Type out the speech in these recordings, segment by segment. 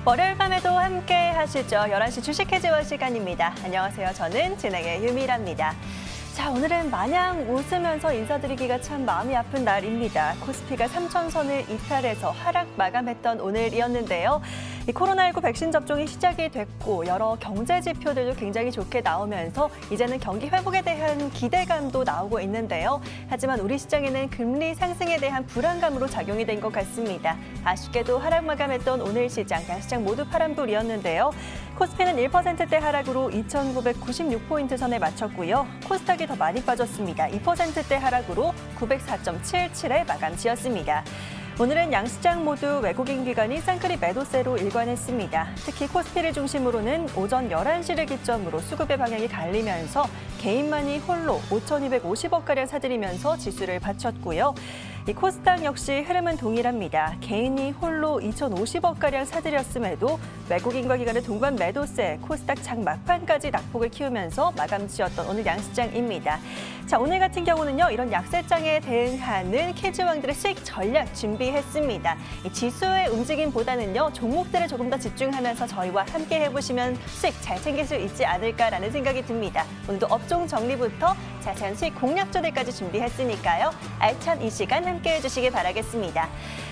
월요일 밤에도 함께 하시죠. 11시 주식 해지원 시간입니다. 안녕하세요. 저는 진행의 유미라입니다. 자, 오늘은 마냥 웃으면서 인사드리기가 참 마음이 아픈 날입니다. 코스피가 3,000선을 이탈해서 하락 마감했던 오늘이었는데요. 이 코로나19 백신 접종이 시작이 됐고 여러 경제 지표들도 굉장히 좋게 나오면서 이제는 경기 회복에 대한 기대감도 나오고 있는데요. 하지만 우리 시장에는 금리 상승에 대한 불안감으로 작용이 된 것 같습니다. 아쉽게도 하락 마감했던 오늘 시장, 양시장 모두 파란불이었는데요. 코스피는 1%대 하락으로 2,996포인트 선에 마쳤고요. 코스닥이 더 많이 빠졌습니다. 2%대 하락으로 904.77에 마감 지었습니다. 오늘은 양시장 모두 외국인 기관이 쌍끌이 매도세로 일관했습니다. 특히 코스피를 중심으로는 오전 11시를 기점으로 수급의 방향이 갈리면서 개인만이 홀로 5,250억가량 사들이면서 지수를 받쳤고요. 이 코스닥 역시 흐름은 동일합니다. 개인이 홀로 2,050억가량 사들였음에도 외국인과 기관의 동반 매도세, 코스닥 장 막판까지 낙폭을 키우면서 마감 지었던 오늘 양시장입니다. 자, 오늘 같은 경우는요, 이런 약세장에 대응하는 캐즈왕들의 수익 전략 준비했습니다. 이 지수의 움직임보다는요, 종목들에 조금 더 집중하면서 저희와 함께 해보시면 수익 잘 챙길 수 있지 않을까라는 생각이 듭니다. 오늘도 업종 정리부터 자세한 수익 공략조들까지 준비했으니까요. 알찬 이 시간 함께 해주시길 바라겠습니다.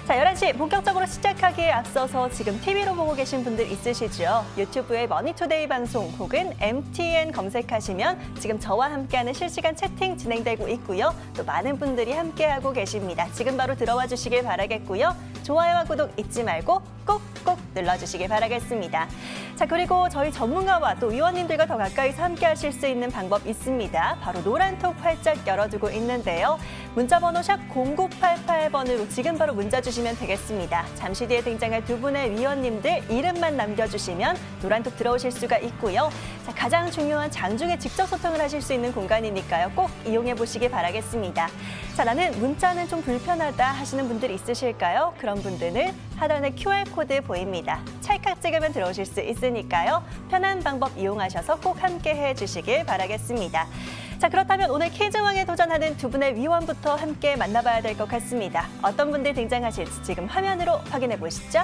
자, 11시 본격적으로 시작하기에 앞서서 지금 TV로 보고 계신 분들 있으시죠? 유튜브의 머니투데이 방송 혹은 MTN 검색하시면 지금 저와 함께하는 실시간 채팅 진행되고 있고요. 또 많은 분들이 함께하고 계십니다. 지금 바로 들어와 주시길 바라겠고요. 좋아요와 구독 잊지 말고 꼭꼭 눌러주시길 바라겠습니다. 자, 그리고 저희 전문가와 또 위원님들과 더 가까이서 함께하실 수 있는 방법 있습니다. 바로 노란톡 활짝 열어두고 있는데요. 문자번호 샵 0988번으로 지금 바로 문자 주시면 되겠습니다. 잠시 뒤에 등장할 두 분의 위원님들 이름만 남겨주시면 노란톡 들어오실 수가 있고요. 자, 가장 중요한 장중에 직접 소통을 하실 수 있는 공간이니까요. 꼭 이용해 보시길 바라겠습니다. 자, 나는 문자는 좀 불편하다 하시는 분들 있으실까요? 그런 분들은 하단에 QR코드 보입니다. 찰칵 찍으면 들어오실 수 있으니까요. 편한 방법 이용하셔서 꼭 함께 해주시길 바라겠습니다. 자, 그렇다면 오늘 퀴즈왕에 도전하는 두 분의 위원부터 함께 만나봐야 될 것 같습니다. 어떤 분들 등장하실지 지금 화면으로 확인해 보시죠.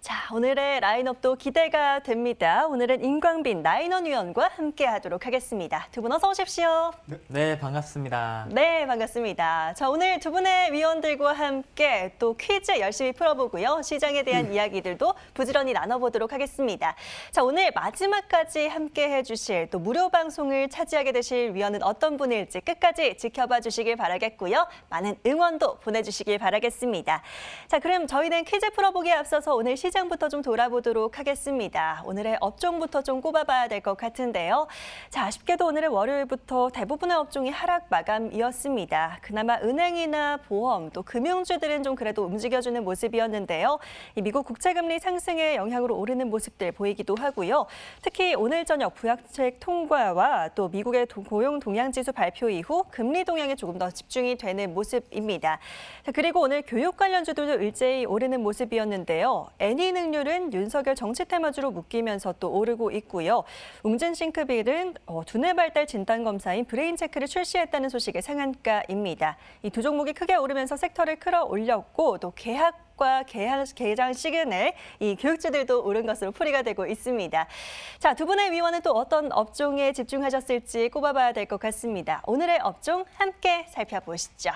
자, 오늘의 라인업도 기대가 됩니다. 오늘은 임광빈 나인원 위원과 함께하도록 하겠습니다. 두 분 어서 오십시오. 네, 반갑습니다. 네, 반갑습니다. 자, 오늘 두 분의 위원들과 함께 또 퀴즈 열심히 풀어보고요. 시장에 대한 이야기들도 부지런히 나눠보도록 하겠습니다. 자, 오늘 마지막까지 함께 해주실 또 무료 방송을 차지하게 되실 위원은 어떤 분일지 끝까지 지켜봐 주시길 바라겠고요. 많은 응원도 보내주시길 바라겠습니다. 자, 그럼 저희는 퀴즈 풀어보기에 앞서서 오늘 시장부터 좀 돌아보도록 하겠습니다. 오늘의 업종부터 좀 꼽아봐야 될 것 같은데요. 자, 아쉽게도 오늘은 월요일부터 대부분의 업종이 하락 마감이었습니다. 그나마 은행이나 보험, 또 금융주들은 좀 그래도 움직여주는 모습이었는데요. 이 미국 국채금리 상승의 영향으로 오르는 모습들 보이기도 하고요. 특히 오늘 저녁 부양책 통과와 또 미국의 고용 동향지수 발표 이후 금리 동향에 조금 더 집중이 되는 모습입니다. 자, 그리고 오늘 교육 관련주들도 일제히 오르는 모습이었는데요. 애니능률은 윤석열 정치 테마주로 묶이면서 또 오르고 있고요. 웅진싱크빌은 두뇌 발달 진단 검사인 브레인체크를 출시했다는 소식의 상한가입니다. 이 두 종목이 크게 오르면서 섹터를 끌어올렸고 또 계약과 개장 시그널, 이 교육주들도 오른 것으로 풀이가 되고 있습니다. 자, 두 분의 위원은 또 어떤 업종에 집중하셨을지 꼽아봐야 될 것 같습니다. 오늘의 업종 함께 살펴보시죠.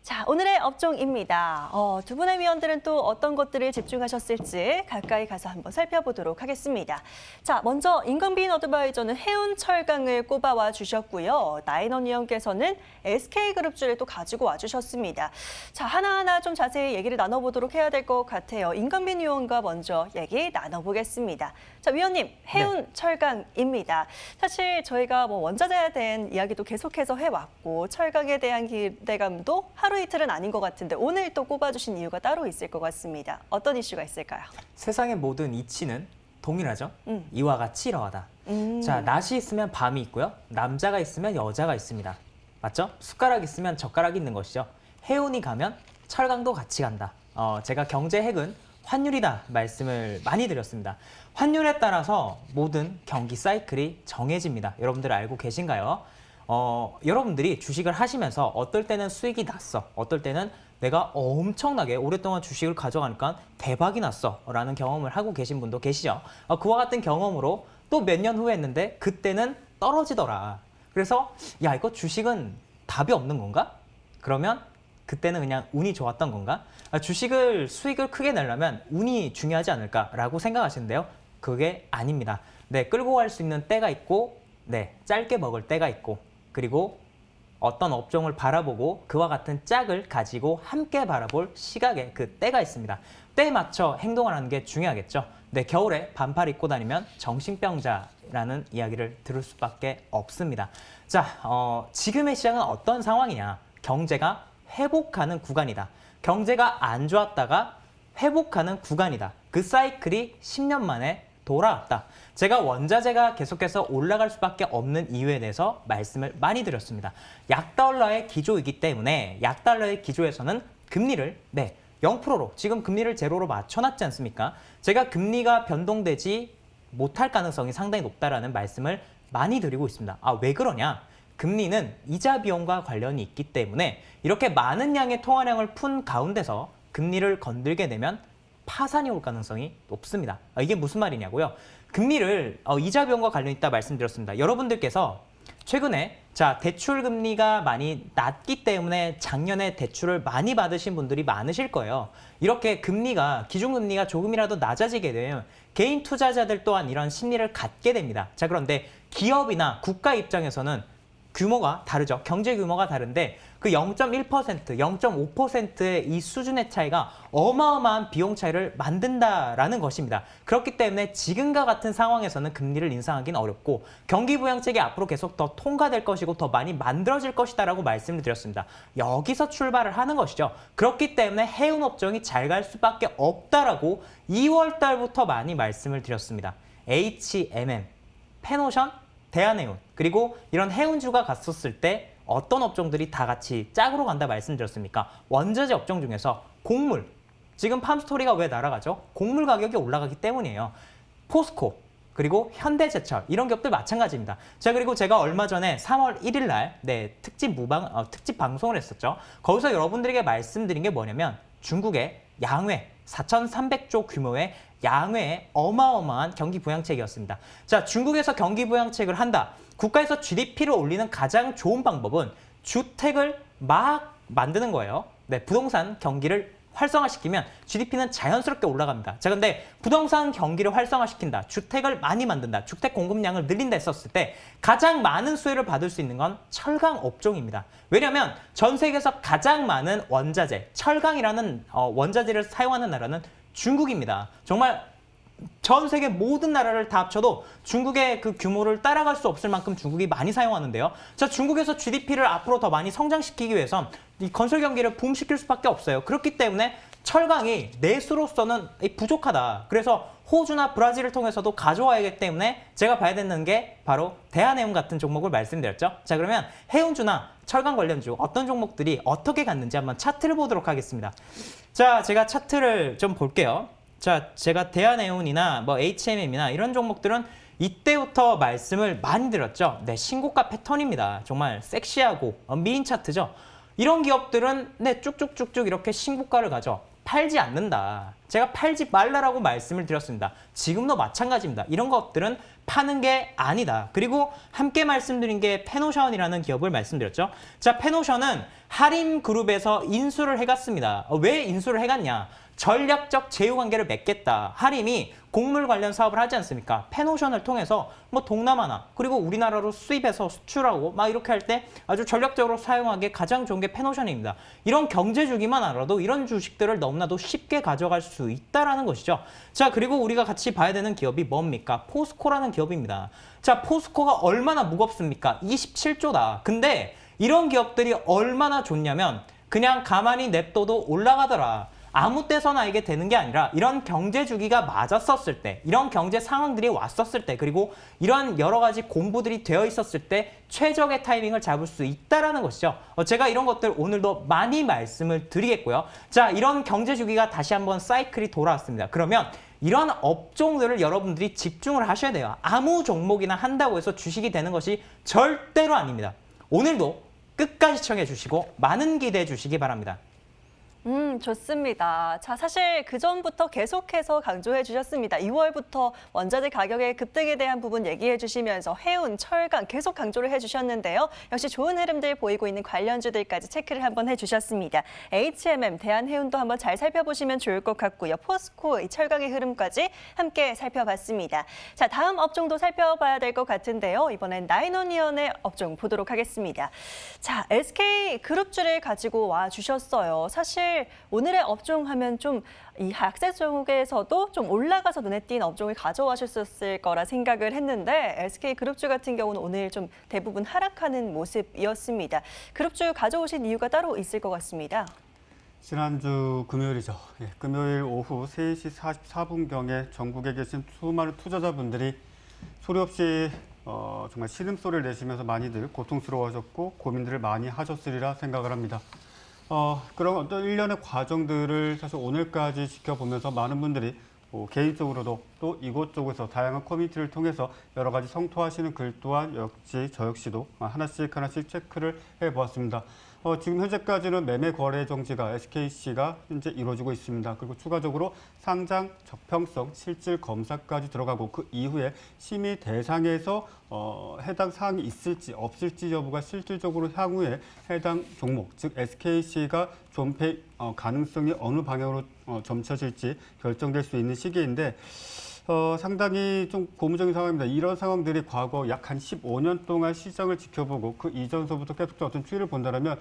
자, 오늘의 업종입니다. 두 분의 위원들은 또 어떤 것들을 집중하셨을지 가까이 가서 한번 살펴보도록 하겠습니다. 자, 먼저 임금빈 어드바이저는 해운철강을 꼽아와 주셨고요. 나인원 위원께서는 SK그룹주를 또 가지고 와주셨습니다. 자, 하나하나 좀 자세히 얘기를 나눠보도록 해야 될 것 같아요. 임금빈 위원과 먼저 얘기 나눠보겠습니다. 자, 위원님, 해운철강입니다. 사실 저희가 원자재에 대한 이야기도 계속해서 해왔고 철강에 대한 기대감도 하루 이틀은 아닌 것 같은데 오늘 또 꼽아주신 이유가 따로 있을 것 같습니다. 어떤 이슈가 있을까요? 세상의 모든 이치는 동일하죠. 이와 같이 이러하다. 자, 낮이 있으면 밤이 있고요. 남자가 있으면 여자가 있습니다. 맞죠? 숟가락 있으면 젓가락이 있는 것이죠. 해운이 가면 철강도 같이 간다. 제가 경제 핵은 환율이다 말씀을 많이 드렸습니다. 환율에 따라서 모든 경기 사이클이 정해집니다. 여러분들 알고 계신가요? 여러분들이 주식을 하시면서 어떨 때는 수익이 났어. 어떨 때는 내가 엄청나게 오랫동안 주식을 가져가니까 대박이 났어 라는 경험을 하고 계신 분도 계시죠. 그와 같은 경험으로 또 몇 년 후에 했는데 그때는 떨어지더라. 그래서 야, 이거 주식은 답이 없는 건가? 그러면 그때는 그냥 운이 좋았던 건가? 주식을 수익을 크게 내려면 운이 중요하지 않을까라고 생각하시는데요. 그게 아닙니다. 네, 끌고 갈 수 있는 때가 있고 네, 짧게 먹을 때가 있고 그리고 어떤 업종을 바라보고 그와 같은 짝을 가지고 함께 바라볼 시각의 그 때가 있습니다. 때에 맞춰 행동을 하는 게 중요하겠죠. 네, 겨울에 반팔 입고 다니면 정신병자라는 이야기를 들을 수밖에 없습니다. 자, 지금의 시장은 어떤 상황이냐? 경제가 회복하는 구간이다. 경제가 안 좋았다가 회복하는 구간이다. 그 사이클이 10년 만에 돌아왔다. 제가 원자재가 계속해서 올라갈 수밖에 없는 이유에 대해서 말씀을 많이 드렸습니다. 약달러의 기조이기 때문에 약달러의 기조에서는 금리를 0%로 지금 금리를 제로로 맞춰놨지 않습니까? 제가 금리가 변동되지 못할 가능성이 상당히 높다라는 말씀을 많이 드리고 있습니다. 왜 그러냐? 금리는 이자 비용과 관련이 있기 때문에 이렇게 많은 양의 통화량을 푼 가운데서 금리를 건들게 되면 파산이 올 가능성이 높습니다. 이게 무슨 말이냐고요? 금리를 이자 비용과 관련이 있다 말씀드렸습니다. 여러분들께서 최근에 대출 금리가 많이 낮기 때문에 작년에 대출을 많이 받으신 분들이 많으실 거예요. 이렇게 금리가 기준금리가 조금이라도 낮아지게 되면 개인 투자자들 또한 이런 심리를 갖게 됩니다. 자, 그런데 기업이나 국가 입장에서는 규모가 다르죠. 경제 규모가 다른데 그 0.1%, 0.5%의 이 수준의 차이가 어마어마한 비용 차이를 만든다라는 것입니다. 그렇기 때문에 지금과 같은 상황에서는 금리를 인상하기는 어렵고 경기 부양책이 앞으로 계속 더 통과될 것이고 더 많이 만들어질 것이다라고 말씀을 드렸습니다. 여기서 출발을 하는 것이죠. 그렇기 때문에 해운 업종이 잘 갈 수밖에 없다라고 2월 달부터 많이 말씀을 드렸습니다. HMM, 페노션, 대한해운, 그리고 이런 해운주가 갔었을 때 어떤 업종들이 다 같이 짝으로 간다 말씀드렸습니까? 원자재 업종 중에서 곡물, 지금 팜스토리가 왜 날아가죠? 곡물 가격이 올라가기 때문이에요. 포스코, 그리고 현대제철, 이런 기업들 마찬가지입니다. 자, 그리고 제가 얼마 전에 3월 1일 날 특집 방송을 했었죠. 거기서 여러분들에게 말씀드린 게 뭐냐면 중국의 양회, 4,300조 규모의 양회의 어마어마한 경기 부양책이었습니다. 자, 중국에서 경기 부양책을 한다. 국가에서 GDP를 올리는 가장 좋은 방법은 주택을 막 만드는 거예요. 네, 부동산 경기를 활성화시키면 GDP는 자연스럽게 올라갑니다. 자, 근데 부동산 경기를 활성화시킨다, 주택을 많이 만든다, 주택 공급량을 늘린다 했었을 때 가장 많은 수혜를 받을 수 있는 건 철강 업종입니다. 왜냐하면 전 세계에서 가장 많은 원자재, 철강이라는 원자재를 사용하는 나라는 중국입니다. 정말 전 세계 모든 나라를 다 합쳐도 중국의 그 규모를 따라갈 수 없을 만큼 중국이 많이 사용하는데요. 자, 중국에서 GDP를 앞으로 더 많이 성장시키기 위해선 이 건설 경기를 붐시킬 수밖에 없어요. 그렇기 때문에 철강이 내수로서는 부족하다. 그래서 호주나 브라질을 통해서도 가져와야 하기 때문에 제가 봐야 되는 게 바로 대한해운 같은 종목을 말씀드렸죠. 자, 그러면 해운주나 철강 관련주 어떤 종목들이 어떻게 갔는지 한번 차트를 보도록 하겠습니다. 자, 제가 차트를 좀 볼게요. 자, 제가 대한해운이나 HMM이나 이런 종목들은 이때부터 말씀을 많이 드렸죠. 네, 신고가 패턴입니다. 정말 섹시하고 미인 차트죠. 이런 기업들은 네, 쭉쭉쭉쭉 이렇게 신고가를 가죠. 팔지 않는다. 제가 팔지 말라라고 말씀을 드렸습니다. 지금도 마찬가지입니다. 이런 것들은 파는 게 아니다. 그리고 함께 말씀드린 게 페노션이라는 기업을 말씀드렸죠. 자, 페노션은 하림그룹에서 인수를 해갔습니다. 왜 인수를 해갔냐? 전략적 제휴관계를 맺겠다. 하림이 곡물 관련 사업을 하지 않습니까? 페노션을 통해서 뭐 동남아나 그리고 우리나라로 수입해서 수출하고 막 이렇게 할 때 아주 전략적으로 사용하기에 가장 좋은 게 페노션입니다. 이런 경제 주기만 알아도 이런 주식들을 너무나도 쉽게 가져갈 수 있다라는 것이죠. 자, 그리고 우리가 같이 봐야 되는 기업이 뭡니까? 포스코라는 기업입니다. 자, 포스코가 얼마나 무겁습니까? 27조다. 근데 이런 기업들이 얼마나 좋냐면 그냥 가만히 냅둬도 올라가더라. 아무 때서나 이게 되는 게 아니라 이런 경제 주기가 맞았었을 때, 이런 경제 상황들이 왔었을 때, 그리고 이런 여러 가지 공부들이 되어 있었을 때 최적의 타이밍을 잡을 수 있다라는 것이죠. 제가 이런 것들 오늘도 많이 말씀을 드리겠고요. 자, 이런 경제 주기가 다시 한번 사이클이 돌아왔습니다. 그러면 이런 업종들을 여러분들이 집중을 하셔야 돼요. 아무 종목이나 한다고 해서 주식이 되는 것이 절대로 아닙니다. 오늘도 끝까지 시청해 주시고 많은 기대해 주시기 바랍니다. 좋습니다. 자, 사실 그전부터 계속해서 강조해 주셨습니다. 2월부터 원자재 가격의 급등에 대한 부분 얘기해 주시면서 해운, 철강 계속 강조를 해 주셨는데요. 역시 좋은 흐름들 보이고 있는 관련주들까지 체크를 한번 해 주셨습니다. HMM, 대한해운도 한번 잘 살펴보시면 좋을 것 같고요. 포스코, 이 철강의 흐름까지 함께 살펴봤습니다. 자, 다음 업종도 살펴봐야 될 것 같은데요. 이번엔 나인원위원의 업종 보도록 하겠습니다. 자, SK그룹주를 가지고 와 주셨어요. 사실 오늘의 업종 하면 좀 이 하락세 쪽에서도 좀 올라가서 눈에 띈 업종을 가져와셨을 거라 생각을 했는데 SK그룹주 같은 경우는 오늘 좀 대부분 하락하는 모습이었습니다. 그룹주 가져오신 이유가 따로 있을 것 같습니다. 지난주 금요일이죠. 금요일 오후 3시 44분경에 전국에 계신 수많은 투자자분들이 소리 없이 정말 신음소리를 내시면서 많이들 고통스러워하셨고 고민들을 많이 하셨으리라 생각을 합니다. 그런 어떤 일련의 과정들을 사실 오늘까지 지켜보면서 많은 분들이 개인적으로도 또 이곳저곳에서 다양한 커뮤니티를 통해서 여러 가지 성토하시는 글 또한 역시 저 역시도 하나씩 체크를 해보았습니다. 지금 현재까지는 매매 거래 정지가 SKC가 현재 이루어지고 있습니다. 그리고 추가적으로 상장 적평성 실질 검사까지 들어가고 그 이후에 심의 대상에서 해당 사항이 있을지 없을지 여부가 실질적으로 향후에 해당 종목, 즉 SKC가 존폐 가능성이 어느 방향으로 점쳐질지 결정될 수 있는 시기인데 상당히 좀 고무적인 상황입니다. 이런 상황들이 과거 약 한 15년 동안 시장을 지켜보고 그 이전서부터 계속 어떤 추이를 본다면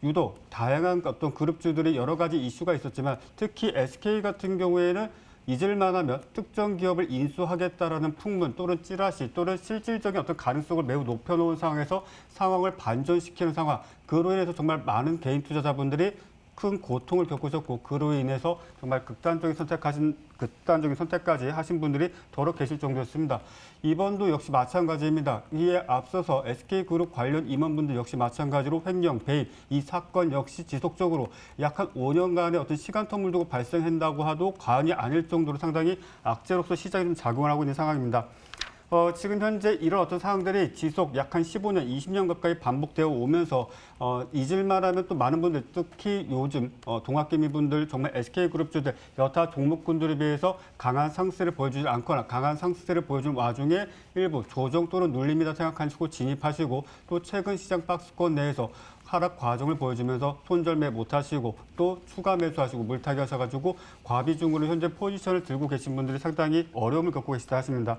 유독 다양한 어떤 그룹주들이 여러 가지 이슈가 있었지만 특히 SK 같은 경우에는 잊을만하면 특정 기업을 인수하겠다라는 풍문 또는 찌라시 또는 실질적인 어떤 가능성을 매우 높여놓은 상황에서 상황을 반전시키는 상황, 그로 인해서 정말 많은 개인 투자자분들이 큰 고통을 겪으셨고 그로 인해서 정말 극단적인 선택까지 하신 분들이 더러 계실 정도였습니다. 이번도 역시 마찬가지입니다. 이에 앞서서 SK그룹 관련 임원분들 역시 마찬가지로 횡령, 배임, 이 사건 역시 지속적으로 약 한 5년간의 어떤 시간 텀을 두고 발생한다고 해도 과언이 아닐 정도로 상당히 악재로서 시장이 좀 작용을 하고 있는 상황입니다. 지금 현재 이런 어떤 상황들이 지속 약 한 15년, 20년 가까이 반복되어 오면서 잊을만하면 또 많은 분들, 특히 요즘 동학개미분들 정말 SK그룹주들 여타 종목군들에 비해서 강한 상승세를 보여주지 않거나 강한 상승세를 보여준 와중에 일부 조정 또는 눌림이다 생각하시고 진입하시고 또 최근 시장 박스권 내에서 하락 과정을 보여주면서 손절매 못하시고 또 추가 매수하시고 물타기 하셔가지고 과비중으로 현재 포지션을 들고 계신 분들이 상당히 어려움을 겪고 계시다 하십니다.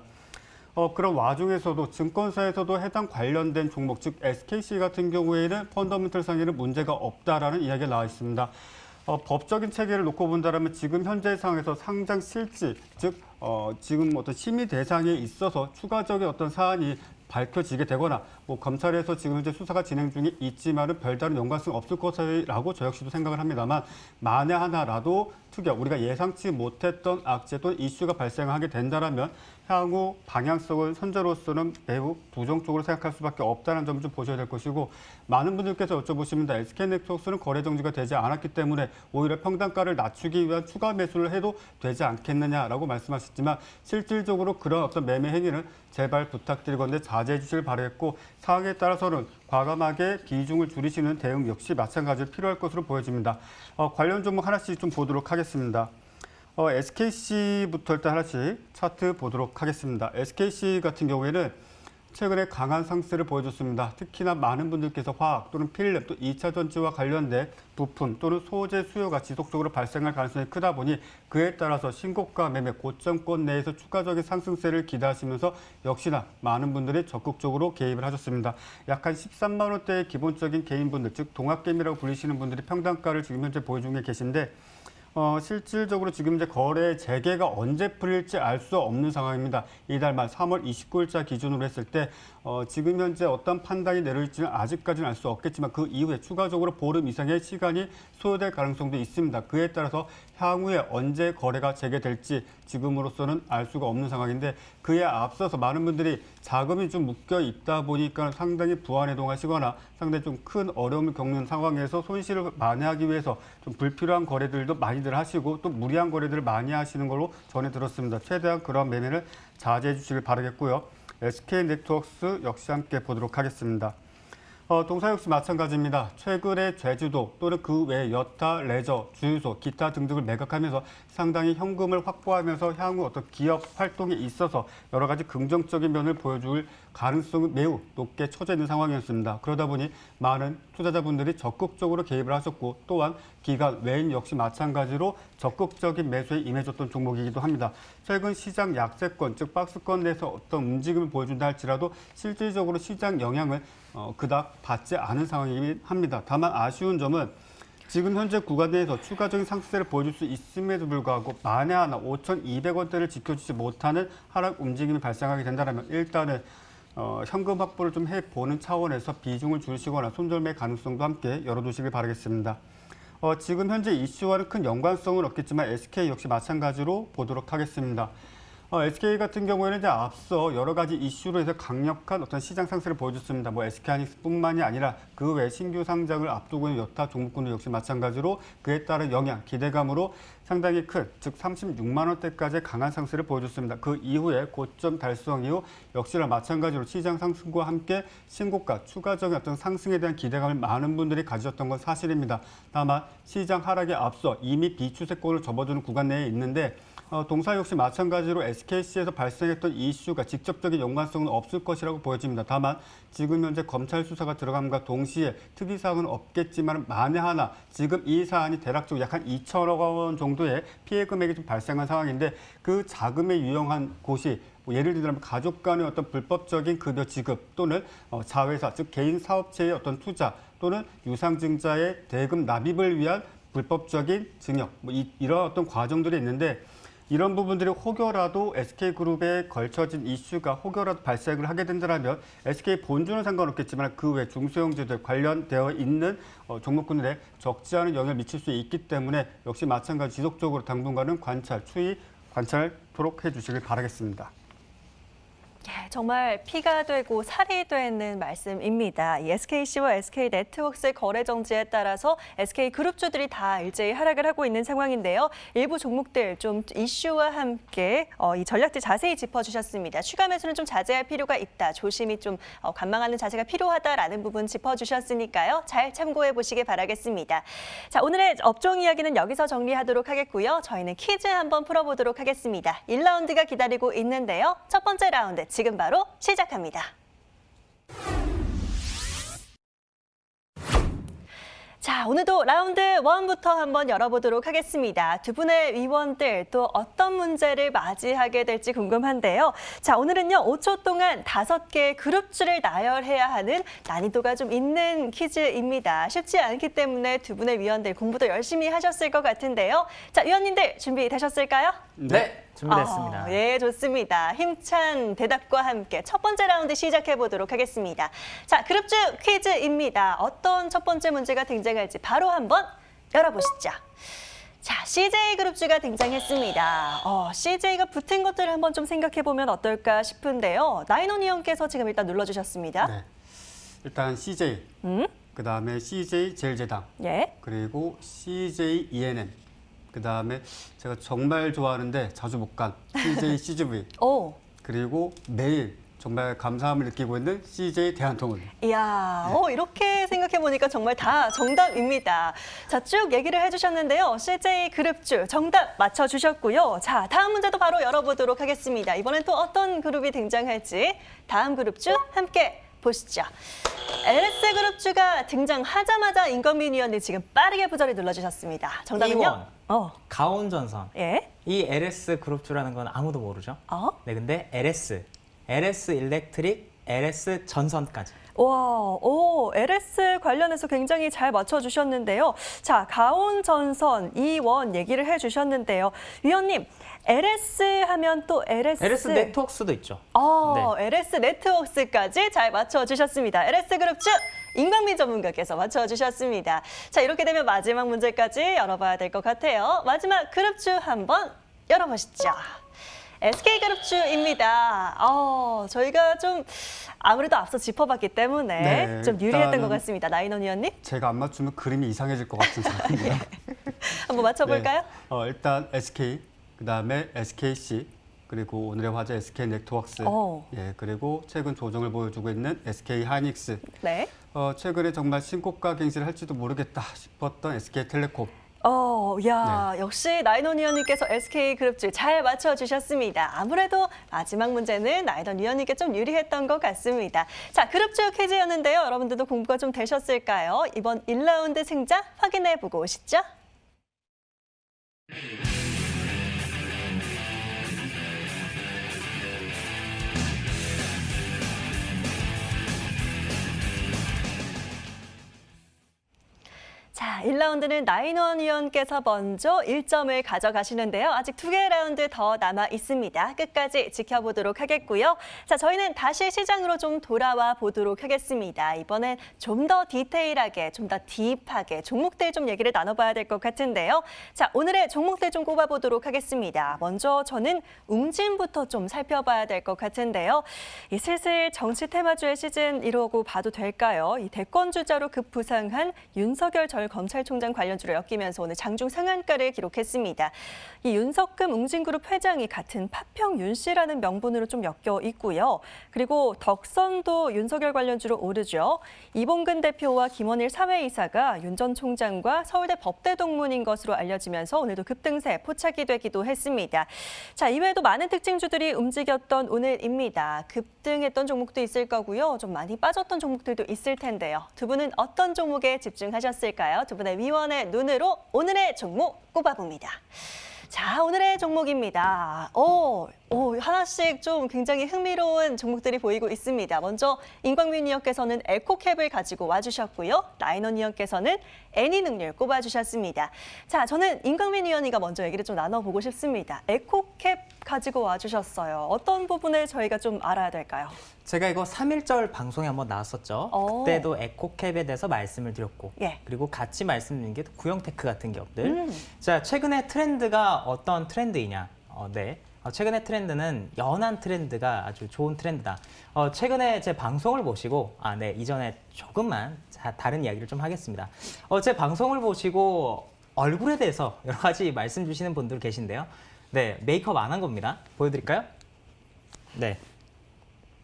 그런 와중에서도 증권사에서도 해당 관련된 종목, 즉 SKC 같은 경우에는 펀더멘털 상에는 문제가 없다라는 이야기가 나와 있습니다. 법적인 체계를 놓고 본다면 지금 현재 상황에서 상장 실질, 즉 지금 어떤 심의 대상에 있어서 추가적인 어떤 사안이 밝혀지게 되거나 검찰에서 지금 현재 수사가 진행 중에 있지만은 별다른 연관성 없을 것이라고 저 역시도 생각을 합니다만 만에 하나라도 특이한 우리가 예상치 못했던 악재 또는 이슈가 발생하게 된다면 향후 방향성을 현재로서는 매우 부정적으로 생각할 수밖에 없다는 점을 좀 보셔야 될 것이고 많은 분들께서 여쭤보십니다. SK네트워크스는 거래 정지가 되지 않았기 때문에 오히려 평단가를 낮추기 위한 추가 매수를 해도 되지 않겠느냐라고 말씀하셨지만 실질적으로 그런 어떤 매매 행위는 제발 부탁드리건데 자제해 주시길 바라겠고 상황에 따라서는 과감하게 비중을 줄이시는 대응 역시 마찬가지로 필요할 것으로 보여집니다. 관련 종목 하나씩 좀 보도록 하겠습니다. SKC부터 일단 하나씩 차트 보도록 하겠습니다. SKC 같은 경우에는 최근에 강한 상승을 보여줬습니다. 특히나 많은 분들께서 화학 또는 필름 또 2차 전지와 관련된 부품 또는 소재 수요가 지속적으로 발생할 가능성이 크다 보니 그에 따라서 신고가 매매 고점권 내에서 추가적인 상승세를 기대하시면서 역시나 많은 분들이 적극적으로 개입을 하셨습니다. 약 한 13만 원대의 기본적인 개인분들, 즉 동학개미라고 불리시는 분들이 평단가를 지금 현재 보여주고 계신데 실질적으로 지금 이제 거래 재개가 언제 풀릴지 알 수 없는 상황입니다. 이달 말 3월 29일자 기준으로 했을 때 지금 현재 어떤 판단이 내려질지는 아직까지는 알 수 없겠지만 그 이후에 추가적으로 보름 이상의 시간이 소요될 가능성도 있습니다. 그에 따라서 향후에 언제 거래가 재개될지 지금으로서는 알 수가 없는 상황인데 그에 앞서서 많은 분들이 자금이 좀 묶여 있다 보니까 상당히 부안해동하시거나 상당히 좀 큰 어려움을 겪는 상황에서 손실을 만회하기 위해서 좀 불필요한 거래들도 많이들 하시고 또 무리한 거래들을 많이 하시는 걸로 전해 들었습니다. 최대한 그런 매매를 자제해 주시길 바라겠고요. SK네트워크스 역시 함께 보도록 하겠습니다. 동사 역시 마찬가지입니다. 최근에 제주도 또는 그 외 여타, 레저, 주유소, 기타 등등을 매각하면서 상당히 현금을 확보하면서 향후 어떤 기업 활동에 있어서 여러 가지 긍정적인 면을 보여줄 가능성이 매우 높게 처져 있는 상황이었습니다. 그러다 보니 많은 투자자분들이 적극적으로 개입을 하셨고 또한 기관 외인 역시 마찬가지로 적극적인 매수에 임해줬던 종목이기도 합니다. 최근 시장 약세권, 즉 박스권 내에서 어떤 움직임을 보여준다 할지라도 실질적으로 시장 영향을 그닥 받지 않은 상황이긴 합니다. 다만 아쉬운 점은 지금 현재 구간 내에서 추가적인 상승세를 보여줄 수 있음에도 불구하고 만에 하나 5,200원대를 지켜주지 못하는 하락 움직임이 발생하게 된다면 일단은 현금 확보를 좀 해보는 차원에서 비중을 줄이시거나 손절매 가능성도 함께 열어두시길 바라겠습니다. 지금 현재 이슈와는 큰 연관성은 없겠지만 SK 역시 마찬가지로 보도록 하겠습니다. SK 같은 경우에는 이제 앞서 여러 가지 이슈로 해서 강력한 어떤 시장 상승을 보여줬습니다. SK하이닉스뿐만이 아니라 그 외 신규 상장을 앞두고 있는 여타 종목군도 역시 마찬가지로 그에 따른 영향, 기대감으로 상당히 큰, 즉 36만 원대까지 강한 상승을 보여줬습니다. 그 이후에 고점 달성 이후 역시나 마찬가지로 시장 상승과 함께 신고가, 추가적인 어떤 상승에 대한 기대감을 많은 분들이 가지셨던 건 사실입니다. 다만 시장 하락에 앞서 이미 비추세권을 접어두는 구간 내에 있는데 동사 역시 마찬가지로 SKC에서 발생했던 이슈가 직접적인 연관성은 없을 것이라고 보여집니다. 다만 지금 현재 검찰 수사가 들어감과 동시에 특이사항은 없겠지만 만에 하나 지금 이 사안이 대략적으로 약 한 2천억 원 정도의 피해 금액이 좀 발생한 상황인데 그 자금에 유용한 곳이 예를 들면 가족 간의 어떤 불법적인 급여 지급 또는 자회사 즉 개인 사업체의 어떤 투자 또는 유상증자의 대금 납입을 위한 불법적인 증여 이런 어떤 과정들이 있는데 이런 부분들이 혹여라도 SK그룹에 걸쳐진 이슈가 혹여라도 발생을 하게 된다면 SK 본주는 상관없겠지만 그 외 중소형주들 관련되어 있는 종목군들에 적지 않은 영향을 미칠 수 있기 때문에 역시 마찬가지 지속적으로 당분간은 관찰토록 해주시길 바라겠습니다. 정말 피가 되고 살이 되는 말씀입니다. 이 SKC와 SK네트워크스의 거래 정지에 따라서 SK그룹주들이 다 일제히 하락을 하고 있는 상황인데요. 일부 종목들 좀 이슈와 함께 이 전략들 자세히 짚어주셨습니다. 추가 매수는 좀 자제할 필요가 있다. 조심히 좀 관망하는 자세가 필요하다라는 부분 짚어주셨으니까요. 잘 참고해 보시길 바라겠습니다. 자, 오늘의 업종 이야기는 여기서 정리하도록 하겠고요. 저희는 퀴즈 한번 풀어보도록 하겠습니다. 1라운드가 기다리고 있는데요. 첫 번째 라운드 지금 바로 시작합니다. 자, 오늘도 라운드 1부터 한번 열어보도록 하겠습니다. 두 분의 위원들 또 어떤 문제를 맞이하게 될지 궁금한데요. 자, 오늘은요 5초 동안 5개의 그룹주를 나열해야 하는 난이도가 좀 있는 퀴즈입니다. 쉽지 않기 때문에 두 분의 위원들 공부도 열심히 하셨을 것 같은데요. 자, 위원님들 준비되셨을까요? 네, 준비됐습니다. 예, 좋습니다. 힘찬 대답과 함께 첫 번째 라운드 시작해 보도록 하겠습니다. 자, 그룹주 퀴즈입니다. 어떤 첫 번째 문제가 등장할지 바로 한번 열어보시죠. 자, CJ그룹주가 등장했습니다. CJ가 붙은 것들을 한번 좀 생각해 보면 어떨까 싶은데요. 나인원 위원께서 지금 일단 눌러주셨습니다. 네. 일단 CJ, 그다음에 CJ 제일제당, 예. 그리고 CJ ENM, 그다음에 제가 정말 좋아하는데 자주 못 간 CJ CGV, 오. 그리고 매일 정말 감사함을 느끼고 있는 CJ 대한통운. 이야, 이렇게 생각해보니까 정말 다 정답입니다. 자, 쭉 얘기를 해주셨는데요. CJ 그룹주 정답 맞춰주셨고요. 자, 다음 문제도 바로 열어보도록 하겠습니다. 이번엔 또 어떤 그룹이 등장할지 다음 그룹주 함께 보시죠. LS 그룹주가 등장하자마자 임건민 위원님 지금 빠르게 부저리 눌러주셨습니다. 정답은요? 가온전선. 예. 이 LS 그룹주라는 건 아무도 모르죠? 네, 근데 LS 일렉트릭, LS 전선까지. 와, LS 관련해서 굉장히 잘 맞춰주셨는데요. 자, 가온전선, 이원 얘기를 해주셨는데요. 위원님, LS 하면 또 LS 네트워크스도 있죠. 네. LS 네트워크스까지 잘 맞춰주셨습니다. LS 그룹주 임광민 전문가께서 맞춰주셨습니다. 자, 이렇게 되면 마지막 문제까지 열어봐야 될 것 같아요. 마지막 그룹주 한번 열어보시죠. SK그룹주입니다. 저희가 좀 아무래도 앞서 짚어봤기 때문에 네, 좀 유리했던 것 같습니다. 나인원 위원님. 제가 안 맞추면 그림이 이상해질 것 같은 상황이에요. 한번 맞춰볼까요? 네. 일단 SK, 그다음에 SKC, 그리고 오늘의 화제 SK 네트워크스, 예, 그리고 최근 조정을 보여주고 있는 SK 하이닉스. 네. 최근에 정말 신고가 갱신을 할지도 모르겠다 싶었던 SK텔레콤. 역시 나인원 위원님께서 SK그룹주 잘 맞춰주셨습니다. 아무래도 마지막 문제는 나인원 위원님께 좀 유리했던 것 같습니다. 자, 그룹주 퀴즈였는데요. 여러분들도 공부가 좀 되셨을까요? 이번 1라운드 승자 확인해보고 오시죠. 자, 1라운드는 나인원 위원께서 먼저 1점을 가져가시는데요. 아직 2개 라운드 더 남아 있습니다. 끝까지 지켜보도록 하겠고요. 자, 저희는 다시 시장으로 좀 돌아와 보도록 하겠습니다. 이번엔 좀 더 디테일하게, 좀 더 딥하게 종목들 좀 얘기를 나눠봐야 될 것 같은데요. 자, 오늘의 종목들 좀 꼽아보도록 하겠습니다. 먼저 저는 웅진부터 좀 살펴봐야 될 것 같은데요. 슬슬 정치 테마주의 시즌이라고 봐도 될까요? 이 대권 주자로 급부상한 윤석열 전 검찰총장 관련주를 엮이면서 오늘 장중 상한가를 기록했습니다. 이 윤석금 웅진그룹 회장이 같은 파평윤 씨라는 명분으로 좀 엮여 있고요. 그리고 덕선도 윤석열 관련주로 오르죠. 이봉근 대표와 김원일 사회이사가 윤 전 총장과 서울대 법대 동문인 것으로 알려지면서 오늘도 급등세 포착이 되기도 했습니다. 자, 이외에도 많은 특징주들이 움직였던 오늘입니다. 급등했던 종목도 있을 거고요. 좀 많이 빠졌던 종목들도 있을 텐데요. 두 분은 어떤 종목에 집중하셨을까요? 두 분의 위원의 눈으로 오늘의 종목 꼽아봅니다. 자, 오늘의 종목입니다. 하나씩 좀 굉장히 흥미로운 종목들이 보이고 있습니다. 먼저 임광민 위원께서는 에코캡을 가지고 와주셨고요. 나인원 위원께서는 애니능률 꼽아주셨습니다. 자, 저는 임광민 위원이가 먼저 얘기를 좀 나눠보고 싶습니다. 에코캡 가지고 와주셨어요. 어떤 부분을 저희가 좀 알아야 될까요? 제가 이거 3.1절 방송에 한번 나왔었죠. 그때도 에코캡에 대해서 말씀을 드렸고 그리고 같이 말씀드린 게 구형테크 같은 기업들. 자, 최근의 트렌드가 어떤 트렌드이냐. 최근의 트렌드는 연한 트렌드가 아주 좋은 트렌드다. 최근에 제 방송을 보시고 이전에 조금만 다른 이야기를 좀 하겠습니다. 제 방송을 보시고 얼굴에 대해서 여러 가지 말씀 주시는 분들 계신데요. 네, 메이크업 안 한 겁니다. 보여드릴까요? 네.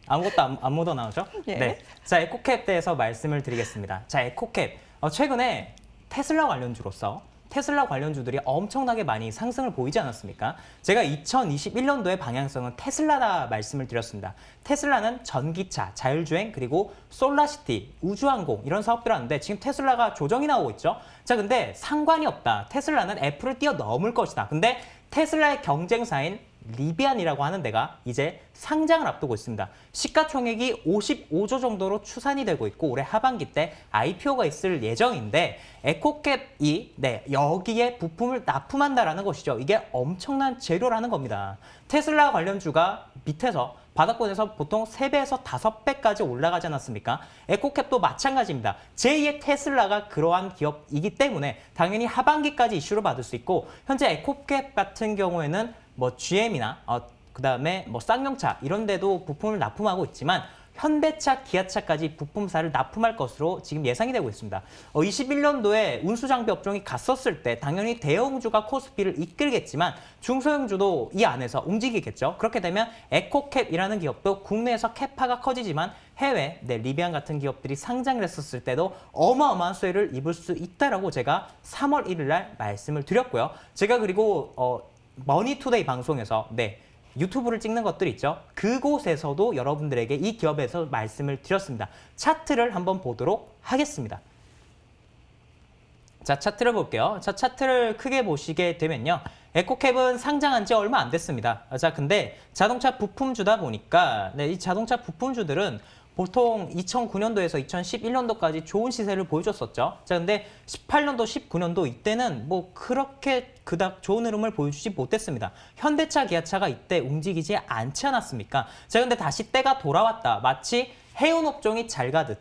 아무것도 안 묻어 나오죠? 네. 자, 에코캡에 대해서 말씀을 드리겠습니다. 자, 에코캡. 최근에 테슬라 관련주로서 테슬라 관련주들이 엄청나게 많이 상승을 보이지 않았습니까? 제가 2021년도의 방향성은 테슬라다 말씀을 드렸습니다. 테슬라는 전기차, 자율주행, 그리고 솔라시티, 우주항공 이런 사업들을 하는데 지금 테슬라가 조정이 나오고 있죠. 자, 근데 상관이 없다. 테슬라는 애플을 뛰어넘을 것이다. 근데 테슬라의 경쟁사인 리비안이라고 하는 데가 이제 상장을 앞두고 있습니다. 시가총액이 55조 정도로 추산이 되고 있고 올해 하반기 때 IPO가 있을 예정인데 에코캡이 여기에 부품을 납품한다라는 것이죠. 이게 엄청난 재료라는 겁니다. 테슬라 관련주가 밑에서 바닥권에서 보통 3배에서 5배까지 올라가지 않았습니까? 에코캡도 마찬가지입니다. 제2의 테슬라가 그러한 기업이기 때문에 당연히 하반기까지 이슈를 받을 수 있고 현재 에코캡 같은 경우에는 GM이나 그다음에 쌍용차 이런 데도 부품을 납품하고 있지만 현대차, 기아차까지 부품사를 납품할 것으로 지금 예상이 되고 있습니다. 21년도에 운수장비 업종이 갔었을 때 당연히 대형주가 코스피를 이끌겠지만 중소형주도 이 안에서 움직이겠죠. 그렇게 되면 에코캡이라는 기업도 국내에서 캐파가 커지지만 해외, 리비안 같은 기업들이 상장을 했었을 때도 어마어마한 수혜를 입을 수 있다라고 제가 3월 1일 날 말씀을 드렸고요. 제가 그리고 머니투데이 방송에서 유튜브를 찍는 것들 있죠. 그곳에서도 여러분들에게 이 기업에서 말씀을 드렸습니다. 차트를 한번 보도록 하겠습니다. 자, 차트를 볼게요. 자, 차트를 크게 보시게 되면요. 에코캡은 상장한 지 얼마 안 됐습니다. 자, 근데 자동차 부품주다 보니까 이 자동차 부품주들은 보통 2009년도에서 2011년도까지 좋은 시세를 보여줬었죠. 자, 근데 18년도, 19년도 이때는 뭐 그렇게 그닥 좋은 흐름을 보여주지 못했습니다. 현대차, 기아차가 이때 움직이지 않지 않았습니까? 자, 근데 다시 때가 돌아왔다. 마치 해운 업종이 잘 가듯,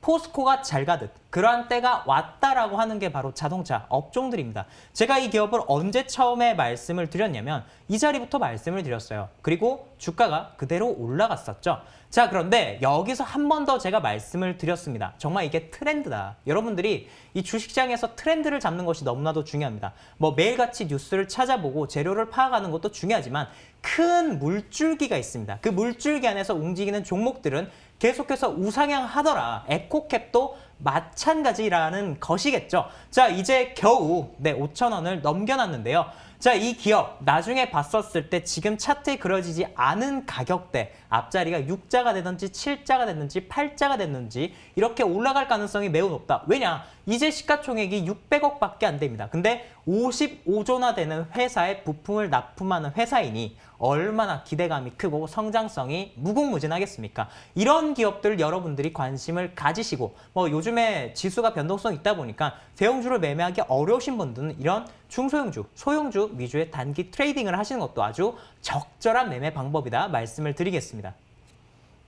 포스코가 잘 가듯 그러한 때가 왔다라고 하는 게 바로 자동차 업종들입니다. 제가 이 기업을 언제 처음에 말씀을 드렸냐면 이 자리부터 말씀을 드렸어요. 그리고 주가가 그대로 올라갔었죠. 자, 그런데 여기서 한 번 더 제가 말씀을 드렸습니다. 정말 이게 트렌드다. 여러분들이 이 주식시장에서 트렌드를 잡는 것이 너무나도 중요합니다. 뭐 매일같이 뉴스를 찾아보고 재료를 파악하는 것도 중요하지만 큰 물줄기가 있습니다. 그 물줄기 안에서 움직이는 종목들은 계속해서 우상향하더라. 에코캡도 마찬가지라는 것이겠죠. 자, 이제 겨우 5,000원을 넘겨놨는데요. 자, 이 기업 나중에 봤었을 때 지금 차트에 그려지지 않은 가격대, 앞자리가 6자가 되든지 7자가 됐는지 8자가 됐는지 이렇게 올라갈 가능성이 매우 높다. 왜냐? 이제 시가총액이 600억밖에 안 됩니다. 근데 55조나 되는 회사에 부품을 납품하는 회사이니 얼마나 기대감이 크고 성장성이 무궁무진하겠습니까? 이런 기업들 여러분들이 관심을 가지시고 뭐 요즘에 지수가 변동성이 있다 보니까 대형주를 매매하기 어려우신 분들은 이런 중소형주, 소형주 위주의 단기 트레이딩을 하시는 것도 아주 적절한 매매 방법이다 말씀을 드리겠습니다.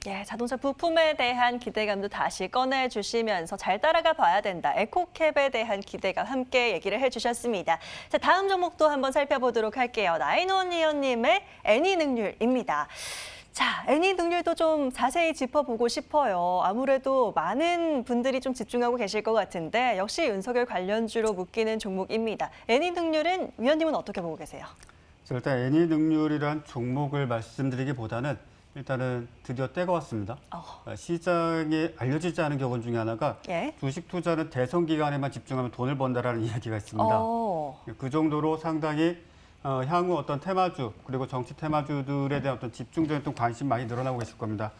예, 자동차 부품에 대한 기대감도 다시 꺼내주시면서 잘 따라가 봐야 된다. 에코캡에 대한 기대감 함께 얘기를 해주셨습니다. 자, 다음 종목도 한번 살펴보도록 할게요. 나인원리언님의 애니능률입니다. 자, 애니능률도 좀 자세히 짚어보고 싶어요. 아무래도 많은 분들이 좀 집중하고 계실 것 같은데 역시 윤석열 관련주로 묶이는 종목입니다. 애니능률은 위원님은 어떻게 보고 계세요? 일단 애니능률이란 종목을 말씀드리기보다는 일단은 드디어 때가 왔습니다. 시장에 알려지지 않은 격언 중에 하나가 주식 투자는 대선 기간에만 집중하면 돈을 번다라는 이야기가 있습니다. 그 정도로 상당히 향후 어떤 테마주 그리고 정치 테마주들에 대한 어떤 집중적인 어떤 관심 많이 늘어나고 계실 겁니다.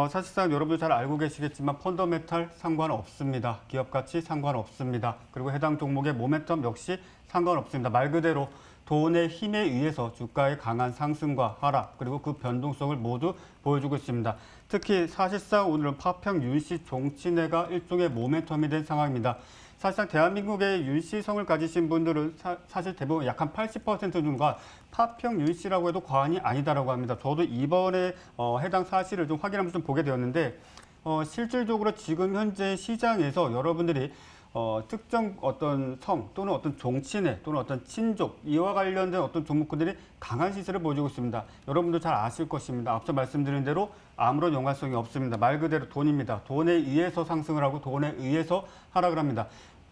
사실상 여러분들 잘 알고 계시겠지만 펀더멘탈 상관없습니다. 기업 가치 상관없습니다. 그리고 해당 종목의 모멘텀 역시 상관없습니다. 말 그대로 돈의 힘에 의해서 주가의 강한 상승과 하락 그리고 그 변동성을 모두 보여주고 있습니다. 특히 사실상 오늘은 파평 윤씨 종친회가 일종의 모멘텀이 된 상황입니다. 사실상 대한민국의 윤씨성을 가지신 분들은 사실 대부분 약 한 80% 정도가 파평 윤씨라고 해도 과언이 아니다라고 합니다. 저도 이번에 해당 사실을 좀 확인하면서 좀 보게 되었는데 실질적으로 지금 현재 시장에서 여러분들이 특정 어떤 성 또는 어떤 종친회 또는 어떤 친족 이와 관련된 어떤 종목군들이 강한 시세를 보여주고 있습니다. 여러분도 잘 아실 것입니다. 앞서 말씀드린 대로 아무런 연관성이 없습니다. 말 그대로 돈입니다. 돈에 의해서 상승을 하고 돈에 의해서 하락을 합니다.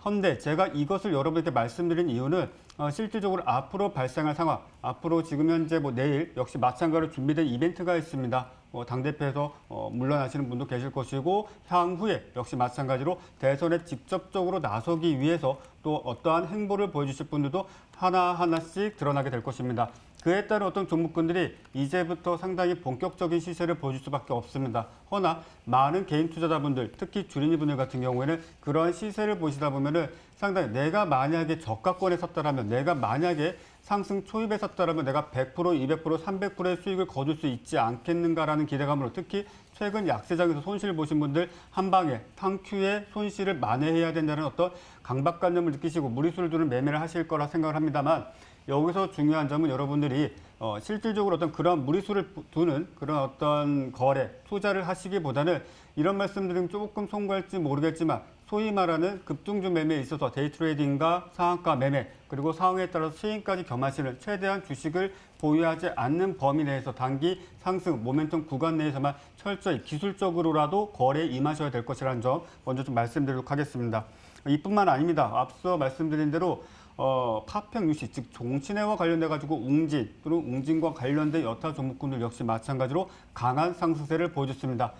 헌데 제가 이것을 여러분께 말씀드린 이유는 실질적으로 앞으로 발생할 상황, 앞으로 지금 현재 내일 역시 마찬가지로 준비된 이벤트가 있습니다. 당대표에서 물러나시는 분도 계실 것이고 향후에 역시 마찬가지로 대선에 직접적으로 나서기 위해서 또 어떠한 행보를 보여주실 분들도 하나하나씩 드러나게 될 것입니다. 그에 따른 어떤 종목군들이 이제부터 상당히 본격적인 시세를 보여줄 수밖에 없습니다. 허나 많은 개인 투자자분들, 특히 주린이분들 같은 경우에는 그러한 시세를 보시다 보면은 상당히 내가 만약에 저가권에 섰다라면, 내가 만약에 상승 초입에 섰다라면 내가 100%, 200%, 300%의 수익을 거둘 수 있지 않겠는가라는 기대감으로 특히 최근 약세장에서 손실을 보신 분들 한 방에 탕큐에 손실을 만회해야 된다는 어떤 강박관념을 느끼시고 무리수를 두는 매매를 하실 거라 생각을 합니다만 여기서 중요한 점은 여러분들이 실질적으로 어떤 그런 무리수를 두는 그런 어떤 거래, 투자를 하시기보다는 이런 말씀드리면 조금 송구할지 모르겠지만 소위 말하는 급등주 매매에 있어서 데이 트레이딩과 상한가 매매 그리고 상황에 따라서 수익까지 겸하시는 최대한 주식을 보유하지 않는 범위 내에서 단기 상승 모멘텀 구간 내에서만 철저히 기술적으로라도 거래에 임하셔야 될 것이라는 점 먼저 좀 말씀드리도록 하겠습니다. 이뿐만 아닙니다. 앞서 말씀드린 대로 파평 유시 즉 종신회와 관련돼 가지고 웅진 또는 웅진과 관련된 여타 종목군들 역시 마찬가지로 강한 상승세를 보여줬습니다.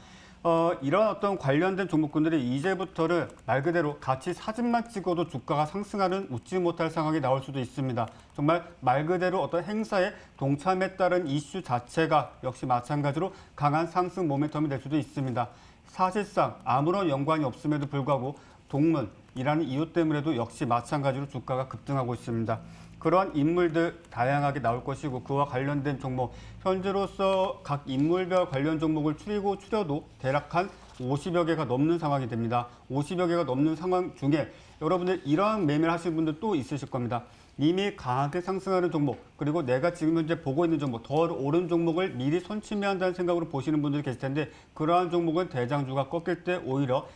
이런 어떤 관련된 종목군들이 이제부터는 말 그대로 같이 사진만 찍어도 주가가 상승하는 웃지 못할 상황이 나올 수도 있습니다. 정말 말 그대로 어떤 행사에 동참에 따른 이슈 자체가 역시 마찬가지로 강한 상승 모멘텀이 될 수도 있습니다. 사실상 아무런 연관이 없음에도 불구하고 동문이라는 이유 때문에도 역시 마찬가지로 주가가 급등하고 있습니다. 그러한 인물들 다양하게 나올 것이고 그와 관련된 종목 현재로서 각 인물별 관련 종목을 추려도 대략 한 50여 개가 넘는 상황이 됩니다. 50여 개가 넘는 상황 중에 여러분들 이러한 매매를 하시는 분들 또 있으실 겁니다. 이미 강하게 상승하는 종목 그리고 내가 지금 현재 보고 있는 종목 더 오른 종목을 미리 손치매한다는 생각으로 보시는 분들이 계실 텐데 그러한 종목은 대장주가 꺾일 때 오히려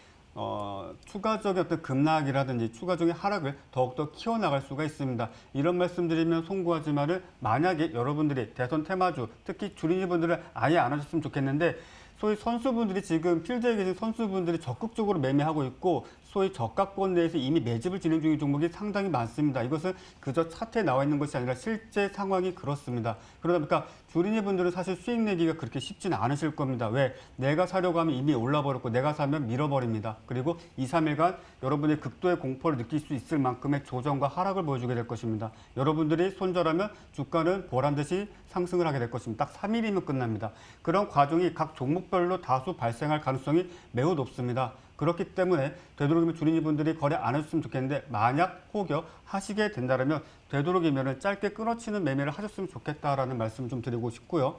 추가적인 어떤 급락이라든지 추가적인 하락을 더욱더 키워나갈 수가 있습니다. 이런 말씀드리면 송구하지만은 만약에 여러분들이 대선 테마주, 특히 주린이분들은 아예 안 하셨으면 좋겠는데 소위 선수분들이 지금 필드에 계신 선수분들이 적극적으로 매매하고 있고 소위 저가권 내에서 이미 매집을 진행 중인 종목이 상당히 많습니다. 이것은 그저 차트에 나와 있는 것이 아니라 실제 상황이 그렇습니다. 그러다 보니까 주린이 분들은 사실 수익 내기가 그렇게 쉽지는 않으실 겁니다. 왜? 내가 사려고 하면 이미 올라버렸고 내가 사면 밀어버립니다. 그리고 2, 3일간 여러분의 극도의 공포를 느낄 수 있을 만큼의 조정과 하락을 보여주게 될 것입니다. 여러분들이 손절하면 주가는 보란듯이 상승을 하게 될 것입니다. 딱 3일이면 끝납니다. 그런 과정이 각 종목별로 다수 발생할 가능성이 매우 높습니다. 그렇기 때문에 되도록이면 주린이분들이 거래 안 했으면 좋겠는데 만약 혹여 하시게 된다면 되도록이면 짧게 끊어치는 매매를 하셨으면 좋겠다라는 말씀 좀 드리고 싶고요.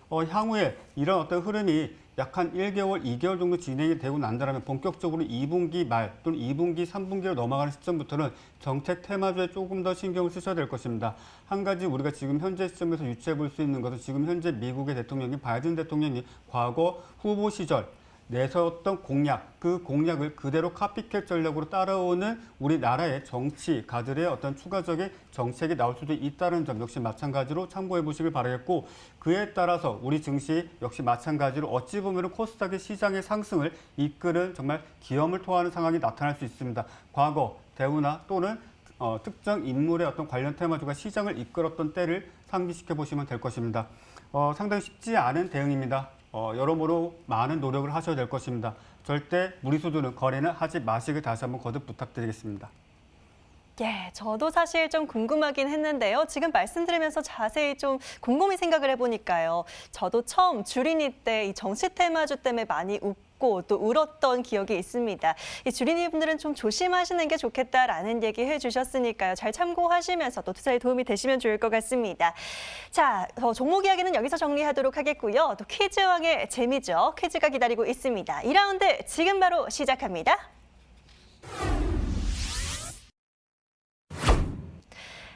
향후에 이런 어떤 흐름이 약 한 1개월, 2개월 정도 진행이 되고 난다면 본격적으로 2분기 말 또는 2분기, 3분기로 넘어가는 시점부터는 정책 테마주에 조금 더 신경을 쓰셔야 될 것입니다. 한 가지 우리가 지금 현재 시점에서 유추해 볼 수 있는 것은 지금 현재 미국의 대통령이 바이든 대통령이 과거 후보 시절 내세웠던 공약, 그 공약을 그대로 카피캣 전략으로 따라오는 우리나라의 정치가들의 어떤 추가적인 정책이 나올 수도 있다는 점 역시 마찬가지로 참고해 보시길 바라겠고 그에 따라서 우리 증시 역시 마찬가지로 어찌 보면 코스닥의 시장의 상승을 이끄는 정말 기염을 토하는 상황이 나타날 수 있습니다. 과거 대우나 또는 특정 인물의 어떤 관련 테마주가 시장을 이끌었던 때를 상기시켜 보시면 될 것입니다. 상당히 쉽지 않은 대응입니다. 여러모로 많은 노력을 하셔야 될 것입니다. 절대 무리수 두는 거래는 하지 마시길 다시 한번 거듭 부탁드리겠습니다. 예, 저도 사실 좀 궁금하긴 했는데요. 지금 말씀드리면서 자세히 좀 곰곰이 생각을 해보니까요. 저도 처음 주린이 때 이 정치 테마주 때문에 많이 웃고 또 울었던 기억이 있습니다. 이 주린이 분들은 좀 조심하시는 게 좋겠다라는 얘기 해주셨으니까요. 잘 참고하시면서 또 투자에 도움이 되시면 좋을 것 같습니다. 자, 종목 이야기는 여기서 정리하도록 하겠고요. 또 퀴즈왕의 재미죠. 퀴즈가 기다리고 있습니다. 2라운드 지금 바로 시작합니다.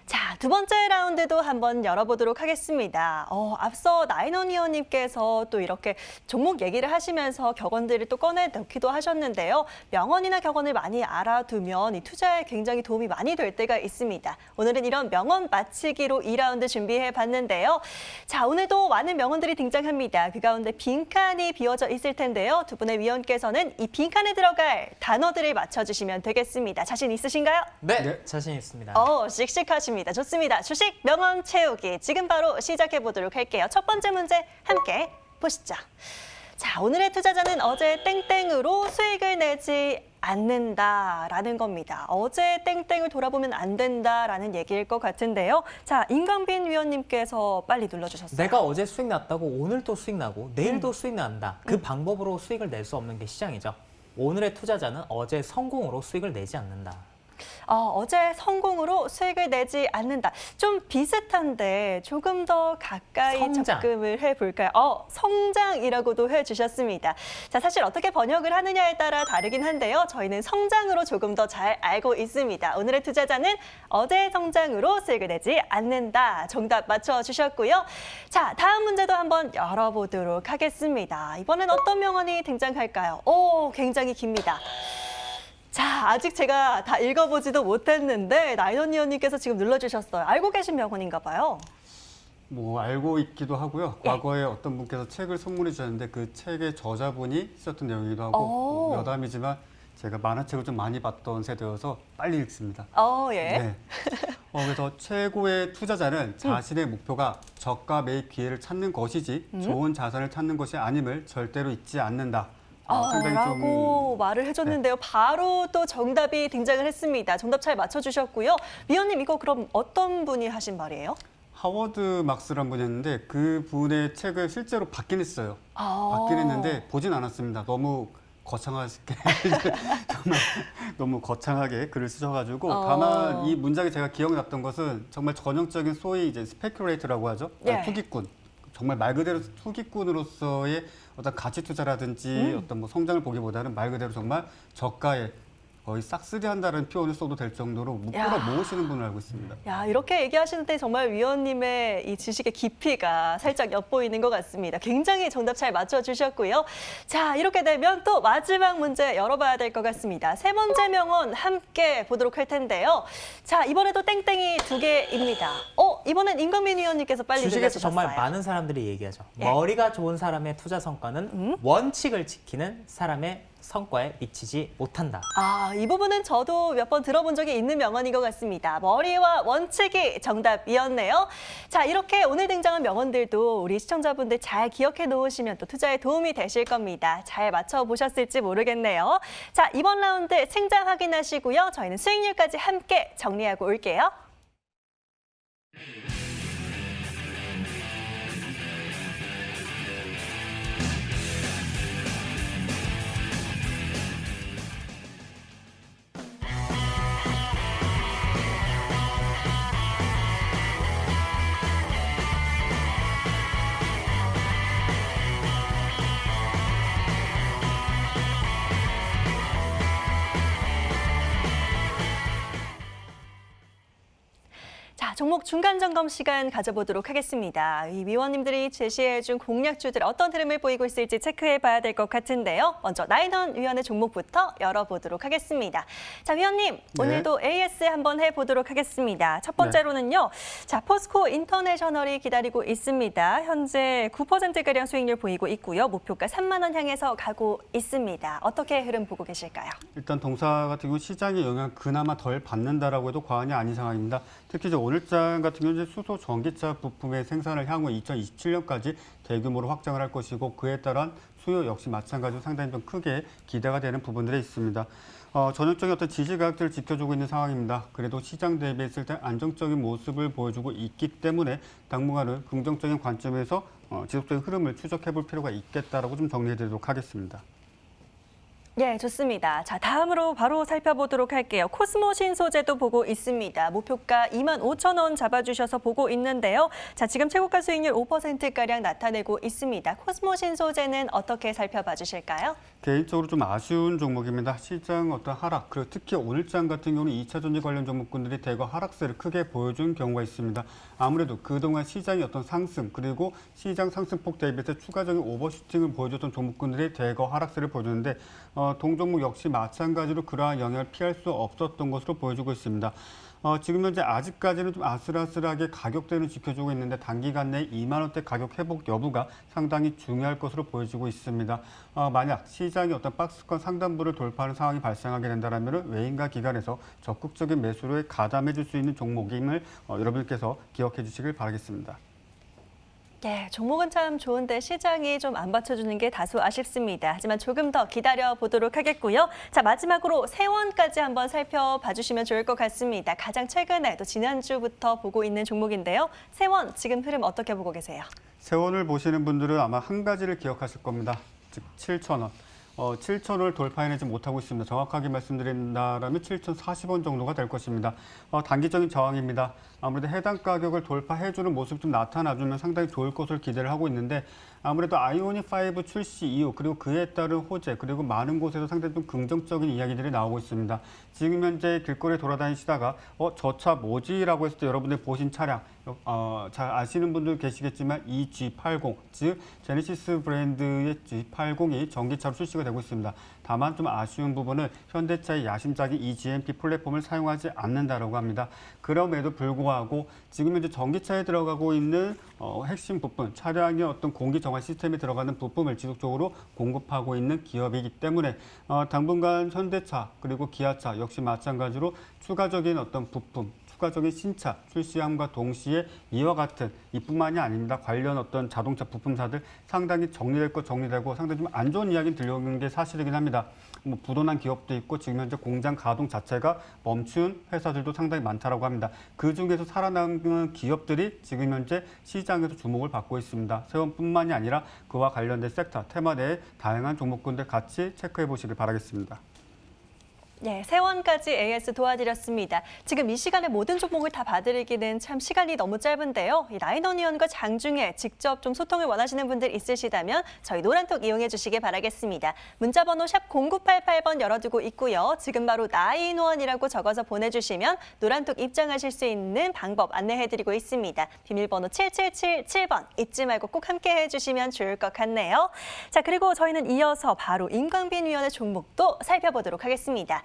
자, 두 번째 라운드도 한번 열어보도록 하겠습니다. 앞서 나인원 위원님께서 또 이렇게 종목 얘기를 하시면서 격언들을 또 꺼내 넣기도 하셨는데요. 명언이나 격언을 많이 알아두면 이 투자에 굉장히 도움이 많이 될 때가 있습니다. 오늘은 이런 명언 맞히기로 2라운드 준비해 봤는데요. 자, 오늘도 많은 명언들이 등장합니다. 그 가운데 빈칸이 비어져 있을 텐데요. 두 분의 위원께서는 이 빈칸에 들어갈 단어들을 맞춰주시면 되겠습니다. 자신 있으신가요? 네, 자신 있습니다. 씩씩하십니다. 좋습니다. 주식 명언 채우기 지금 바로 시작해 보도록 할게요. 첫 번째 문제 함께 보시죠. 자, 오늘의 투자자는 어제 땡땡으로 수익을 내지 않는다라는 겁니다. 어제 땡땡을 돌아보면 안 된다라는 얘기일 것 같은데요. 자, 임강빈 위원님께서 빨리 눌러주셨어요. 내가 어제 수익 났다고 오늘 또 수익 나고 내일도 수익 난다. 그 방법으로 수익을 낼 수 없는 게 시장이죠. 오늘의 투자자는 어제 성공으로 수익을 내지 않는다. 어제 성공으로 수익을 내지 않는다. 좀 비슷한데 조금 더 가까이 성장. 접근을 해볼까요? 성장이라고도 해주셨습니다. 자, 사실 어떻게 번역을 하느냐에 따라 다르긴 한데요. 저희는 성장으로 조금 더 잘 알고 있습니다. 오늘의 투자자는 어제 성장으로 수익을 내지 않는다. 정답 맞춰주셨고요. 자, 다음 문제도 한번 열어보도록 하겠습니다. 이번엔 어떤 명언이 등장할까요? 굉장히 깁니다. 자, 아직 제가 다 읽어보지도 못했는데 나인원 위원님께서 지금 눌러주셨어요. 알고 계신 명언인가 봐요. 뭐 알고 있기도 하고요. 예. 과거에 어떤 분께서 책을 선물해 주셨는데 그 책의 저자분이 쓰셨던 내용이기도 하고 오. 뭐 여담이지만 제가 만화책을 좀 많이 봤던 세대여서 빨리 읽습니다. 예. 네. 그래서 최고의 투자자는 자신의 목표가 저가 매입 기회를 찾는 것이지 좋은 자산을 찾는 것이 아님을 절대로 잊지 않는다. 상당히 라고 말을 해줬는데요. 바로 또 정답이 등장을 했습니다. 정답 잘 맞춰주셨고요. 위원님 이거 그럼 어떤 분이 하신 말이에요? 하워드 막스란 분이었는데 그 분의 책을 실제로 받긴 했어요. 아. 받긴 했는데 보진 않았습니다. 너무 거창하게 정말 너무 거창하게 글을 쓰셔가지고 다만 이 문장에 제가 기억이 났던 것은 정말 전형적인 소위 이제 스페큘레이터라고 하죠. 예. 투기꾼. 정말 말 그대로 투기꾼으로서의 어떤 가치 투자라든지 어떤 뭐 성장을 보기보다는 말 그대로 정말 저가에 거의 싹쓸이한다는 표현을 써도 될 정도로 끌어 모으시는 분을 알고 있습니다. 야, 이렇게 얘기하시는데 정말 위원님의 이 지식의 깊이가 살짝 엿보이는 것 같습니다. 굉장히 정답 잘 맞춰주셨고요. 자, 이렇게 되면 또 마지막 문제 열어봐야 될 것 같습니다. 세 번째 명언 함께 보도록 할 텐데요. 자, 이번에도 땡땡이 2개입니다. 이번엔 임건민 위원님께서 빨리 주식에서 눌러주셨어요. 정말 많은 사람들이 얘기하죠. 예. 머리가 좋은 사람의 투자 성과는 원칙을 지키는 사람의 성과에 미치지 못한다. 이 부분은 저도 몇 번 들어본 적이 있는 명언인 것 같습니다. 머리와 원칙이 정답이었네요. 자, 이렇게 오늘 등장한 명언들도 우리 시청자분들 잘 기억해 놓으시면 또 투자에 도움이 되실 겁니다. 잘 맞춰보셨을지 모르겠네요. 자, 이번 라운드 승자 확인하시고요. 저희는 수익률까지 함께 정리하고 올게요. 자, 종목 중간 점검 시간 가져보도록 하겠습니다. 이 위원님들이 제시해준 공략주들 어떤 흐름을 보이고 있을지 체크해봐야 될 것 같은데요. 먼저 나인원 위원의 종목부터 열어보도록 하겠습니다. 자, 위원님, 오늘도 AS 한번 해보도록 하겠습니다. 첫 번째로는요. 자, 포스코 인터내셔널이 기다리고 있습니다. 현재 9%가량 수익률 보이고 있고요. 목표가 3만 원 향해서 가고 있습니다. 어떻게 흐름 보고 계실까요? 일단 동사 같은 경우 시장의 영향을 그나마 덜 받는다라고 해도 과언이 아닌 상황입니다. 특히 이제 오늘장 같은 경우는 수소 전기차 부품의 생산을 향후 2027년까지 대규모로 확장을 할 것이고 그에 따른 수요 역시 마찬가지로 상당히 좀 크게 기대가 되는 부분들이 있습니다. 전형적인 어떤 지지가격들을 지켜주고 있는 상황입니다. 그래도 시장 대비했을 때 안정적인 모습을 보여주고 있기 때문에 당분간은 긍정적인 관점에서 지속적인 흐름을 추적해 볼 필요가 있겠다라고 좀 정리해 드리도록 하겠습니다. 예, 좋습니다. 자, 다음으로 바로 살펴보도록 할게요. 코스모 신소재도 보고 있습니다. 목표가 25,000원 잡아주셔서 보고 있는데요. 자, 지금 최고가 수익률 5%가량 나타내고 있습니다. 코스모 신소재는 어떻게 살펴봐 주실까요? 개인적으로 좀 아쉬운 종목입니다. 시장 어떤 하락, 그리고 특히 오늘장 같은 경우는 2차 전지 관련 종목군들이 대거 하락세를 크게 보여준 경우가 있습니다. 아무래도 그동안 시장의 어떤 상승, 그리고 시장 상승폭 대비해서 추가적인 오버슈팅을 보여줬던 종목군들이 대거 하락세를 보여주는데 동종목 역시 마찬가지로 그러한 영향을 피할 수 없었던 것으로 보여주고 있습니다. 지금 현재 아직까지는 좀 아슬아슬하게 가격대는 지켜주고 있는데 단기간 내에 2만 원대 가격 회복 여부가 상당히 중요할 것으로 보여지고 있습니다. 만약 시장이 어떤 박스권 상단부를 돌파하는 상황이 발생하게 된다면 외인과 기관에서 적극적인 매수를 가담해 줄 수 있는 종목임을 여러분께서 기억해 주시길 바라겠습니다. 예, 종목은 참 좋은데 시장이 좀 안 받쳐주는 게 다소 아쉽습니다. 하지만 조금 더 기다려 보도록 하겠고요. 자, 마지막으로 세원까지 한번 살펴봐 주시면 좋을 것 같습니다. 가장 최근에 또 지난주부터 보고 있는 종목인데요. 세원 지금 흐름 어떻게 보고 계세요? 세원을 보시는 분들은 아마 한 가지를 기억하실 겁니다. 즉 7,000원. 7,000원을 돌파해내지 못하고 있습니다. 정확하게 말씀드린다면 7,040원 정도가 될 것입니다. 단기적인 저항입니다. 아무래도 해당 가격을 돌파해주는 모습이 좀 나타나주면 상당히 좋을 것을 기대를 하고 있는데 아무래도 아이오닉5 출시 이후 그리고 그에 따른 호재 그리고 많은 곳에서 상당히 좀 긍정적인 이야기들이 나오고 있습니다. 지금 현재 길거리에 돌아다니시다가 저 차 뭐지? 라고 했을 때 여러분들이 보신 차량 잘 아시는 분들 계시겠지만 이 G80, 즉 제네시스 브랜드의 G80이 전기차로 출시가 되고 있습니다. 다만 좀 아쉬운 부분은 현대차의 야심작인 eGMP 플랫폼을 사용하지 않는다라고 합니다. 그럼에도 불구하고 지금 현재 전기차에 들어가고 있는 핵심 부품, 차량의 어떤 공기 정화 시스템에 들어가는 부품을 지속적으로 공급하고 있는 기업이기 때문에 당분간 현대차 그리고 기아차 역시 마찬가지로 추가적인 어떤 부품, 추가적인 신차 출시함과 동시에 이와 같은 이뿐만이 아닙니다. 관련 어떤 자동차 부품사들 상당히 정리될 것 정리되고 상당히 좀 안 좋은 이야기 들려오는 게 사실이긴 합니다. 뭐 부도난 기업도 있고 지금 현재 공장 가동 자체가 멈춘 회사들도 상당히 많다라고 합니다. 그 중에서 살아남은 기업들이 지금 현재 시장에서 주목을 받고 있습니다. 세원뿐만이 아니라 그와 관련된 섹터, 테마 내의 다양한 종목군들 같이 체크해 보시길 바라겠습니다. 네, 세원까지 AS 도와드렸습니다. 지금 이 시간에 모든 종목을 다 봐드리기는 참 시간이 너무 짧은데요. 이 라이넌 위원과 장중에 직접 좀 소통을 원하시는 분들 있으시다면 저희 노란톡 이용해 주시기 바라겠습니다. 문자번호 샵 0988번 열어두고 있고요. 지금 바로 나인원이라고 적어서 보내주시면 노란톡 입장하실 수 있는 방법 안내해드리고 있습니다. 비밀번호 7777번 잊지 말고 꼭 함께 해주시면 좋을 것 같네요. 자, 그리고 저희는 이어서 바로 임광빈 위원의 종목도 살펴보도록 하겠습니다.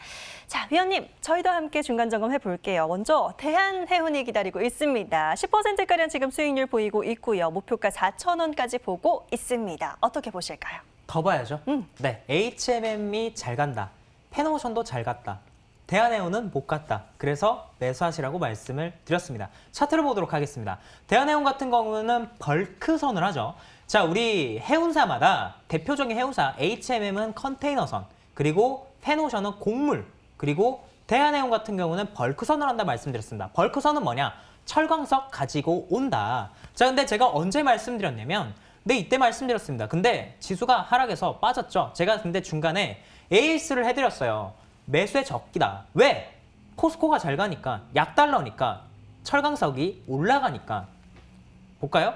자, 위원님, 저희도 함께 중간 점검 해볼게요. 먼저 대한해운이 기다리고 있습니다. 10%가량 지금 수익률 보이고 있고요. 목표가 4,000원까지 보고 있습니다. 어떻게 보실까요? 더 봐야죠. 네, HMM이 잘 간다. 펜오션도 잘 갔다. 대한해운은 못 갔다. 그래서 매수하시라고 말씀을 드렸습니다. 차트를 보도록 하겠습니다. 대한해운 같은 경우는 벌크선을 하죠. 자, 우리 해운사마다 대표적인 해운사 HMM은 컨테이너선, 그리고 펜오션은 곡물, 그리고 대한해운 같은 경우는 벌크선을 한다 말씀드렸습니다. 벌크선은 뭐냐? 철광석 가지고 온다. 자, 근데 제가 언제 말씀드렸냐면 이때 말씀드렸습니다. 근데 지수가 하락해서 빠졌죠. 제가 근데 중간에 AS를 해드렸어요. 매수의 적기다. 왜? 코스코가 잘 가니까, 약달러니까, 철광석이 올라가니까. 볼까요?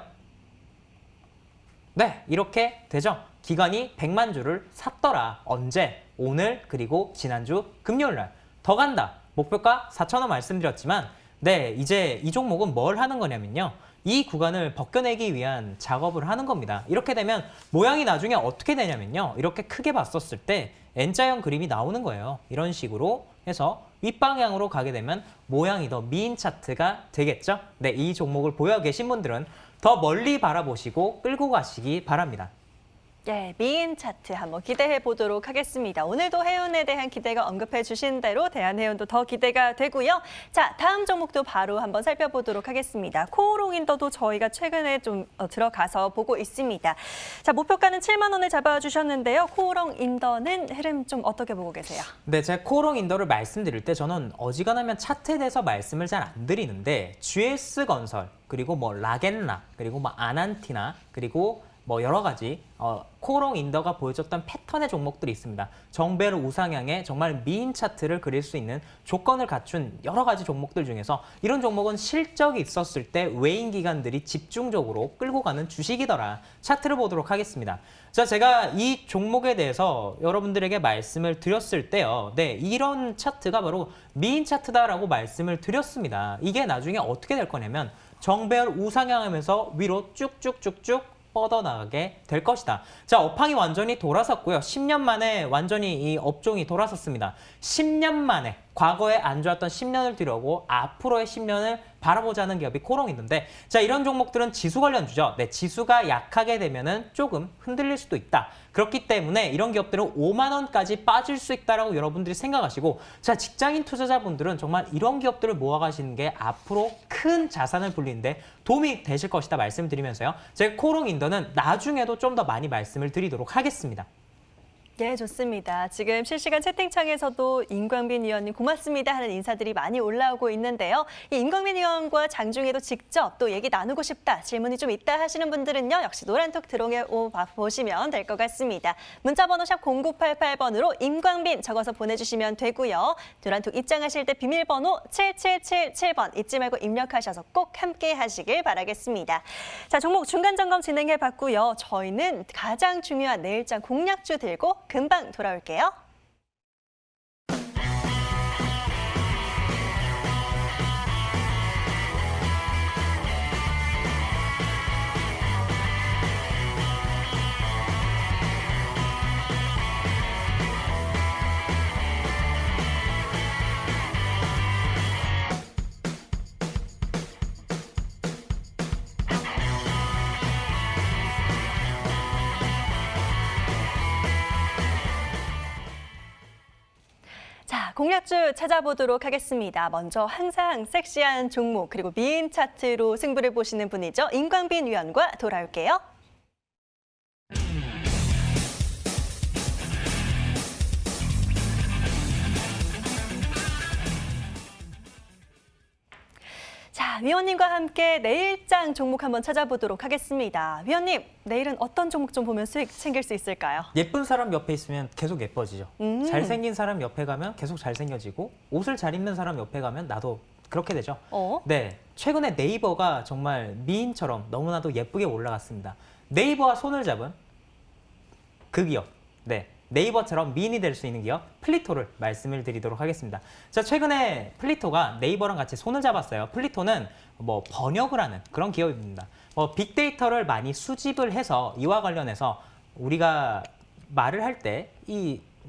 네, 이렇게 되죠. 기관이 100만 주를 샀더라. 언제? 오늘 그리고 지난주 금요일날. 더 간다. 목표가 4,000원 말씀드렸지만 네, 이제 이 종목은 뭘 하는 거냐면요. 이 구간을 벗겨내기 위한 작업을 하는 겁니다. 이렇게 되면 모양이 나중에 어떻게 되냐면요. 이렇게 크게 봤었을 때 N자형 그림이 나오는 거예요. 이런 식으로 해서 윗방향으로 가게 되면 모양이 더 미인 차트가 되겠죠. 네, 이 종목을 보유하고 계신 분들은 더 멀리 바라보시고 끌고 가시기 바랍니다. 네, 미인 차트 한번 기대해 보도록 하겠습니다. 오늘도 해운에 대한 기대가 언급해 주신 대로 대한해운도 더 기대가 되고요. 자, 다음 종목도 바로 한번 살펴보도록 하겠습니다. 코오롱인더도 저희가 최근에 좀 들어가서 보고 있습니다. 자, 목표가는 7만 원을 잡아주셨는데요. 코오롱인더는 흐름 좀 어떻게 보고 계세요? 네, 제가 코오롱인더를 말씀드릴 때 저는 어지간하면 차트에 대해서 말씀을 잘 안 드리는데 GS건설, 그리고 뭐 라겐나, 그리고 뭐 아난티나, 그리고 뭐 여러 가지 코오롱 인더가 보여줬던 패턴의 종목들이 있습니다. 정배로 우상향의 정말 미인 차트를 그릴 수 있는 조건을 갖춘 여러 가지 종목들 중에서 이런 종목은 실적이 있었을 때 외인 기관들이 집중적으로 끌고 가는 주식이더라. 차트를 보도록 하겠습니다. 자, 제가 이 종목에 대해서 여러분들에게 말씀을 드렸을 때요. 네, 이런 차트가 바로 미인 차트다라고 말씀을 드렸습니다. 이게 나중에 어떻게 될 거냐면 정배열 우상향하면서 위로 쭉쭉쭉쭉 뻗어나가게 될 것이다. 자, 업황이 완전히 돌아섰고요. 10년 만에 완전히 이 업종이 돌아섰습니다. 10년 만에 과거에 안 좋았던 10년을 뒤로고 앞으로의 10년을 바라보자는 기업이 코오롱인더인데, 자, 이런 종목들은 지수 관련주죠. 네, 지수가 약하게 되면은 조금 흔들릴 수도 있다. 그렇기 때문에 이런 기업들은 5만 원까지 빠질 수 있다라고 여러분들이 생각하시고, 자, 직장인 투자자분들은 정말 이런 기업들을 모아가시는 게 앞으로 큰 자산을 불리는데 도움이 되실 것이다 말씀드리면서요. 제가 코오롱인더는 나중에도 좀 더 많이 말씀을 드리도록 하겠습니다. 네, 좋습니다. 지금 실시간 채팅창에서도 임광빈 위원님 고맙습니다 하는 인사들이 많이 올라오고 있는데요. 이 임광빈 위원과 장중에도 직접 또 얘기 나누고 싶다, 질문이 좀 있다 하시는 분들은요. 역시 노란톡 들어오시면 될 것 같습니다. 문자번호 샵 0988번으로 임광빈 적어서 보내주시면 되고요. 노란톡 입장하실 때 비밀번호 7777번 잊지 말고 입력하셔서 꼭 함께 하시길 바라겠습니다. 자, 종목 중간 점검 진행해 봤고요. 저희는 가장 중요한 내일장 공략주 들고 금방 돌아올게요. 공략주 찾아보도록 하겠습니다. 먼저 항상 섹시한 종목 그리고 미인 차트로 승부를 보시는 분이죠. 임광빈 위원과 돌아올게요. 자, 위원님과 함께 내일장 종목 한번 찾아보도록 하겠습니다. 위원님, 내일은 어떤 종목 좀 보면 수익 챙길 수 있을까요? 예쁜 사람 옆에 있으면 계속 예뻐지죠. 잘생긴 사람 옆에 가면 계속 잘생겨지고 옷을 잘 입는 사람 옆에 가면 나도 그렇게 되죠. 네, 최근에 네이버가 정말 미인처럼 너무나도 예쁘게 올라갔습니다. 네이버와 손을 잡은 그 기업, 네, 네이버처럼 미인이 될 수 있는 기업 플리토를 말씀을 드리도록 하겠습니다. 자, 최근에 플리토가 네이버랑 같이 손을 잡았어요. 플리토는 뭐 번역을 하는 그런 기업입니다. 빅데이터를 많이 수집을 해서 이와 관련해서 우리가 말을 할 때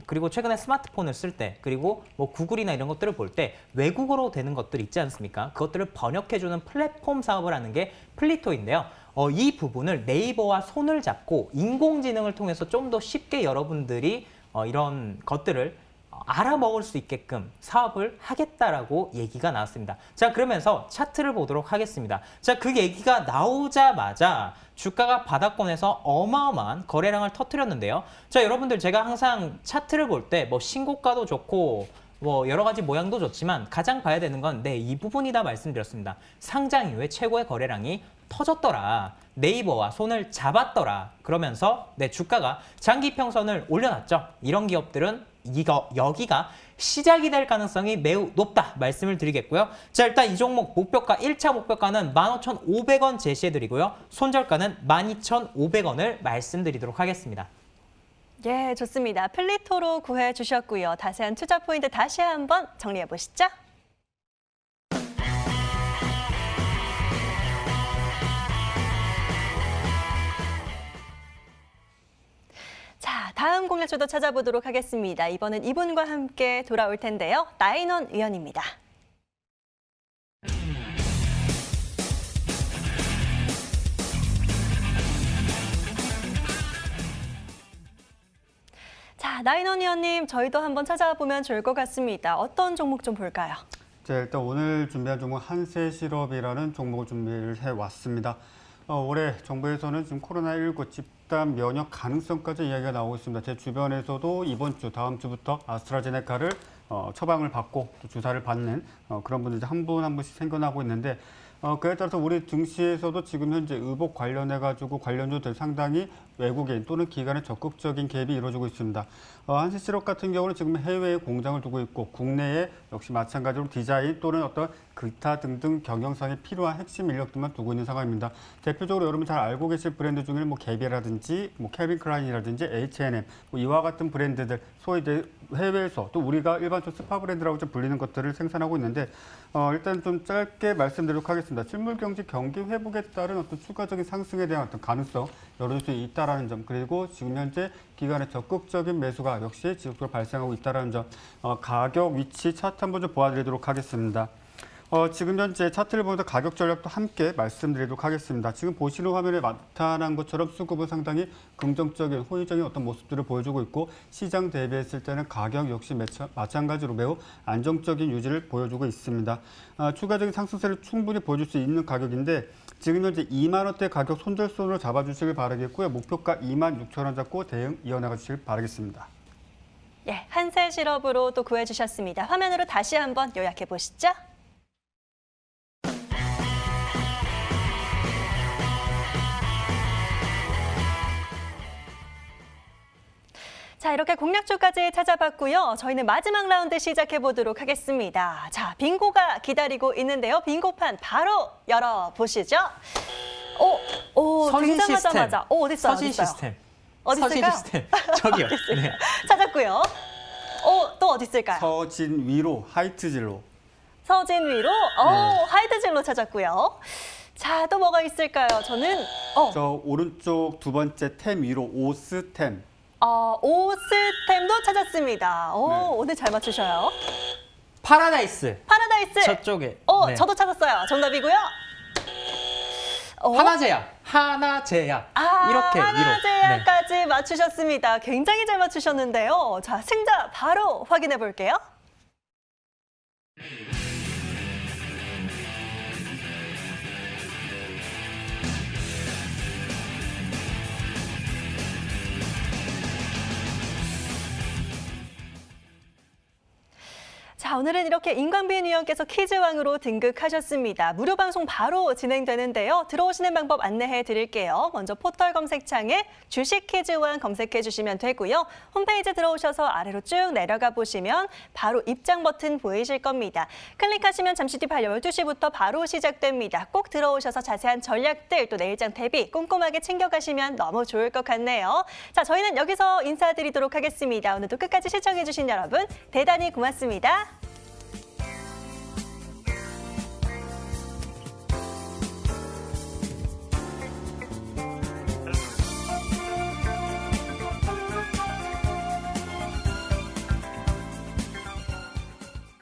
그리고 최근에 스마트폰을 쓸 때 그리고 뭐 구글이나 이런 것들을 볼 때 외국어로 되는 것들 있지 않습니까? 그것들을 번역해주는 플랫폼 사업을 하는 게 플리토인데요. 이 부분을 네이버와 손을 잡고 인공지능을 통해서 좀 더 쉽게 여러분들이 이런 것들을 알아먹을 수 있게끔 사업을 하겠다라고 얘기가 나왔습니다. 자, 그러면서 차트를 보도록 하겠습니다. 자, 그 얘기가 나오자마자 주가가 바닥권에서 어마어마한 거래량을 터뜨렸는데요. 자, 여러분들 제가 항상 차트를 볼 때 뭐 신고가도 좋고 뭐 여러 가지 모양도 좋지만 가장 봐야 되는 건 이 부분이다 말씀드렸습니다. 상장 이후에 최고의 거래량이 터졌더라. 네이버와 손을 잡았더라. 그러면서 주가가 장기 평선을 올려놨죠. 이런 기업들은 여기가 시작이 될 가능성이 매우 높다 말씀을 드리겠고요. 자, 일단 이 종목 목표가 1차 목표가는 15,500원 제시해드리고요. 손절가는 12,500원을 말씀드리도록 하겠습니다. 예, 좋습니다. 플리토로 구해 주셨고요. 자세한 투자 포인트 다시 한번 정리해 보시죠. 자, 다음 공략주도 찾아보도록 하겠습니다. 이번엔 이분과 함께 돌아올 텐데요. 나인원 위원입니다. 자, 나인원 위원님, 저희도 한번 찾아보면 좋을 것 같습니다. 어떤 종목 좀 볼까요? 자, 일단 오늘 준비한 종목 한세실업이라는 종목을 준비를 해왔습니다. 올해 정부에서는 지금 코로나19 집단 면역 가능성까지 이야기가 나오고 있습니다. 제 주변에서도 이번 주, 다음 주부터 아스트라제네카를 처방을 받고 또 주사를 받는 그런 분들이 한 분 한 분씩 생겨나고 있는데 그에 따라서 우리 증시에서도 지금 현재 의복 관련해가지고 관련주들 상당히 외국인 또는 기관의 적극적인 개입이 이루어지고 있습니다. 한세실업 같은 경우는 지금 해외에 공장을 두고 있고 국내에 역시 마찬가지로 디자인 또는 어떤 기타 등등 경영상에 필요한 핵심 인력들만 두고 있는 상황입니다. 대표적으로 여러분 잘 알고 계실 브랜드 중에는 뭐 개비라든지 뭐 캘빈 클라인이라든지 H&M 뭐 이와 같은 브랜드들 소위 이제 해외에서 또 우리가 일반적으로 스파 브랜드라고 좀 불리는 것들을 생산하고 있는데 일단 좀 짧게 말씀드리도록 하겠습니다. 실물 경제 경기 회복에 따른 어떤 추가적인 상승에 대한 어떤 가능성 열어줄 수 있다라는 점, 그리고 지금 현재 기관의 적극적인 매수가 역시 지속적으로 발생하고 있다라는 점, 가격 위치 차트 한번 좀 보여드리도록 하겠습니다. 지금 현재 차트를 보면서 가격 전략도 함께 말씀드리도록 하겠습니다. 지금 보시는 화면에 나타난 것처럼 수급은 상당히 긍정적인, 호의적인 어떤 모습들을 보여주고 있고 시장 대비했을 때는 가격 역시 마찬가지로 매우 안정적인 유지를 보여주고 있습니다. 추가적인 상승세를 충분히 보여줄 수 있는 가격인데 지금 현재 2만 원대 가격 손절선으로 잡아주시길 바라겠고요. 목표가 26,000원 잡고 대응 이어나가 주시길 바라겠습니다. 예, 한세실업으로 또 구해주셨습니다. 화면으로 다시 한번 요약해 보시죠. 자, 이렇게 공략주까지 찾아봤고요. 저희는 마지막 라운드 시작해 보도록 하겠습니다. 자, 빙고가 기다리고 있는데요. 빙고판 바로 열어보시죠. 등장하자마자. 어디 있어요? 서진 시스템. 어디 서진 있을까요? 시스템. 저기요. 네. 찾았고요. 또 어디 있을까요? 서진 위로 하이트질로. 서진 위로, 하이드질로 찾았고요. 자, 또 뭐가 있을까요? 저는, 저 오른쪽 두 번째 템 위로 오스템. 오스템도 찾았습니다. 네. 오늘 잘 맞추셔요. 파라다이스. 파라다이스. 저쪽에. 네. 저도 찾았어요. 정답이고요. 하나제약. 이렇게 위로. 하나제약까지 맞추셨습니다. 굉장히 잘 맞추셨는데요. 자, 승자 바로 확인해 볼게요. 자, 오늘은 이렇게 임광빈 위원께서 퀴즈왕으로 등극하셨습니다. 무료 방송 바로 진행되는데요. 들어오시는 방법 안내해 드릴게요. 먼저 포털 검색창에 주식 퀴즈왕 검색해 주시면 되고요. 홈페이지 들어오셔서 아래로 쭉 내려가 보시면 바로 입장 버튼 보이실 겁니다. 클릭하시면 잠시 뒤 12시부터 바로 시작됩니다. 꼭 들어오셔서 자세한 전략들 또 내일장 대비 꼼꼼하게 챙겨가시면 너무 좋을 것 같네요. 자, 저희는 여기서 인사드리도록 하겠습니다. 오늘도 끝까지 시청해 주신 여러분 대단히 고맙습니다.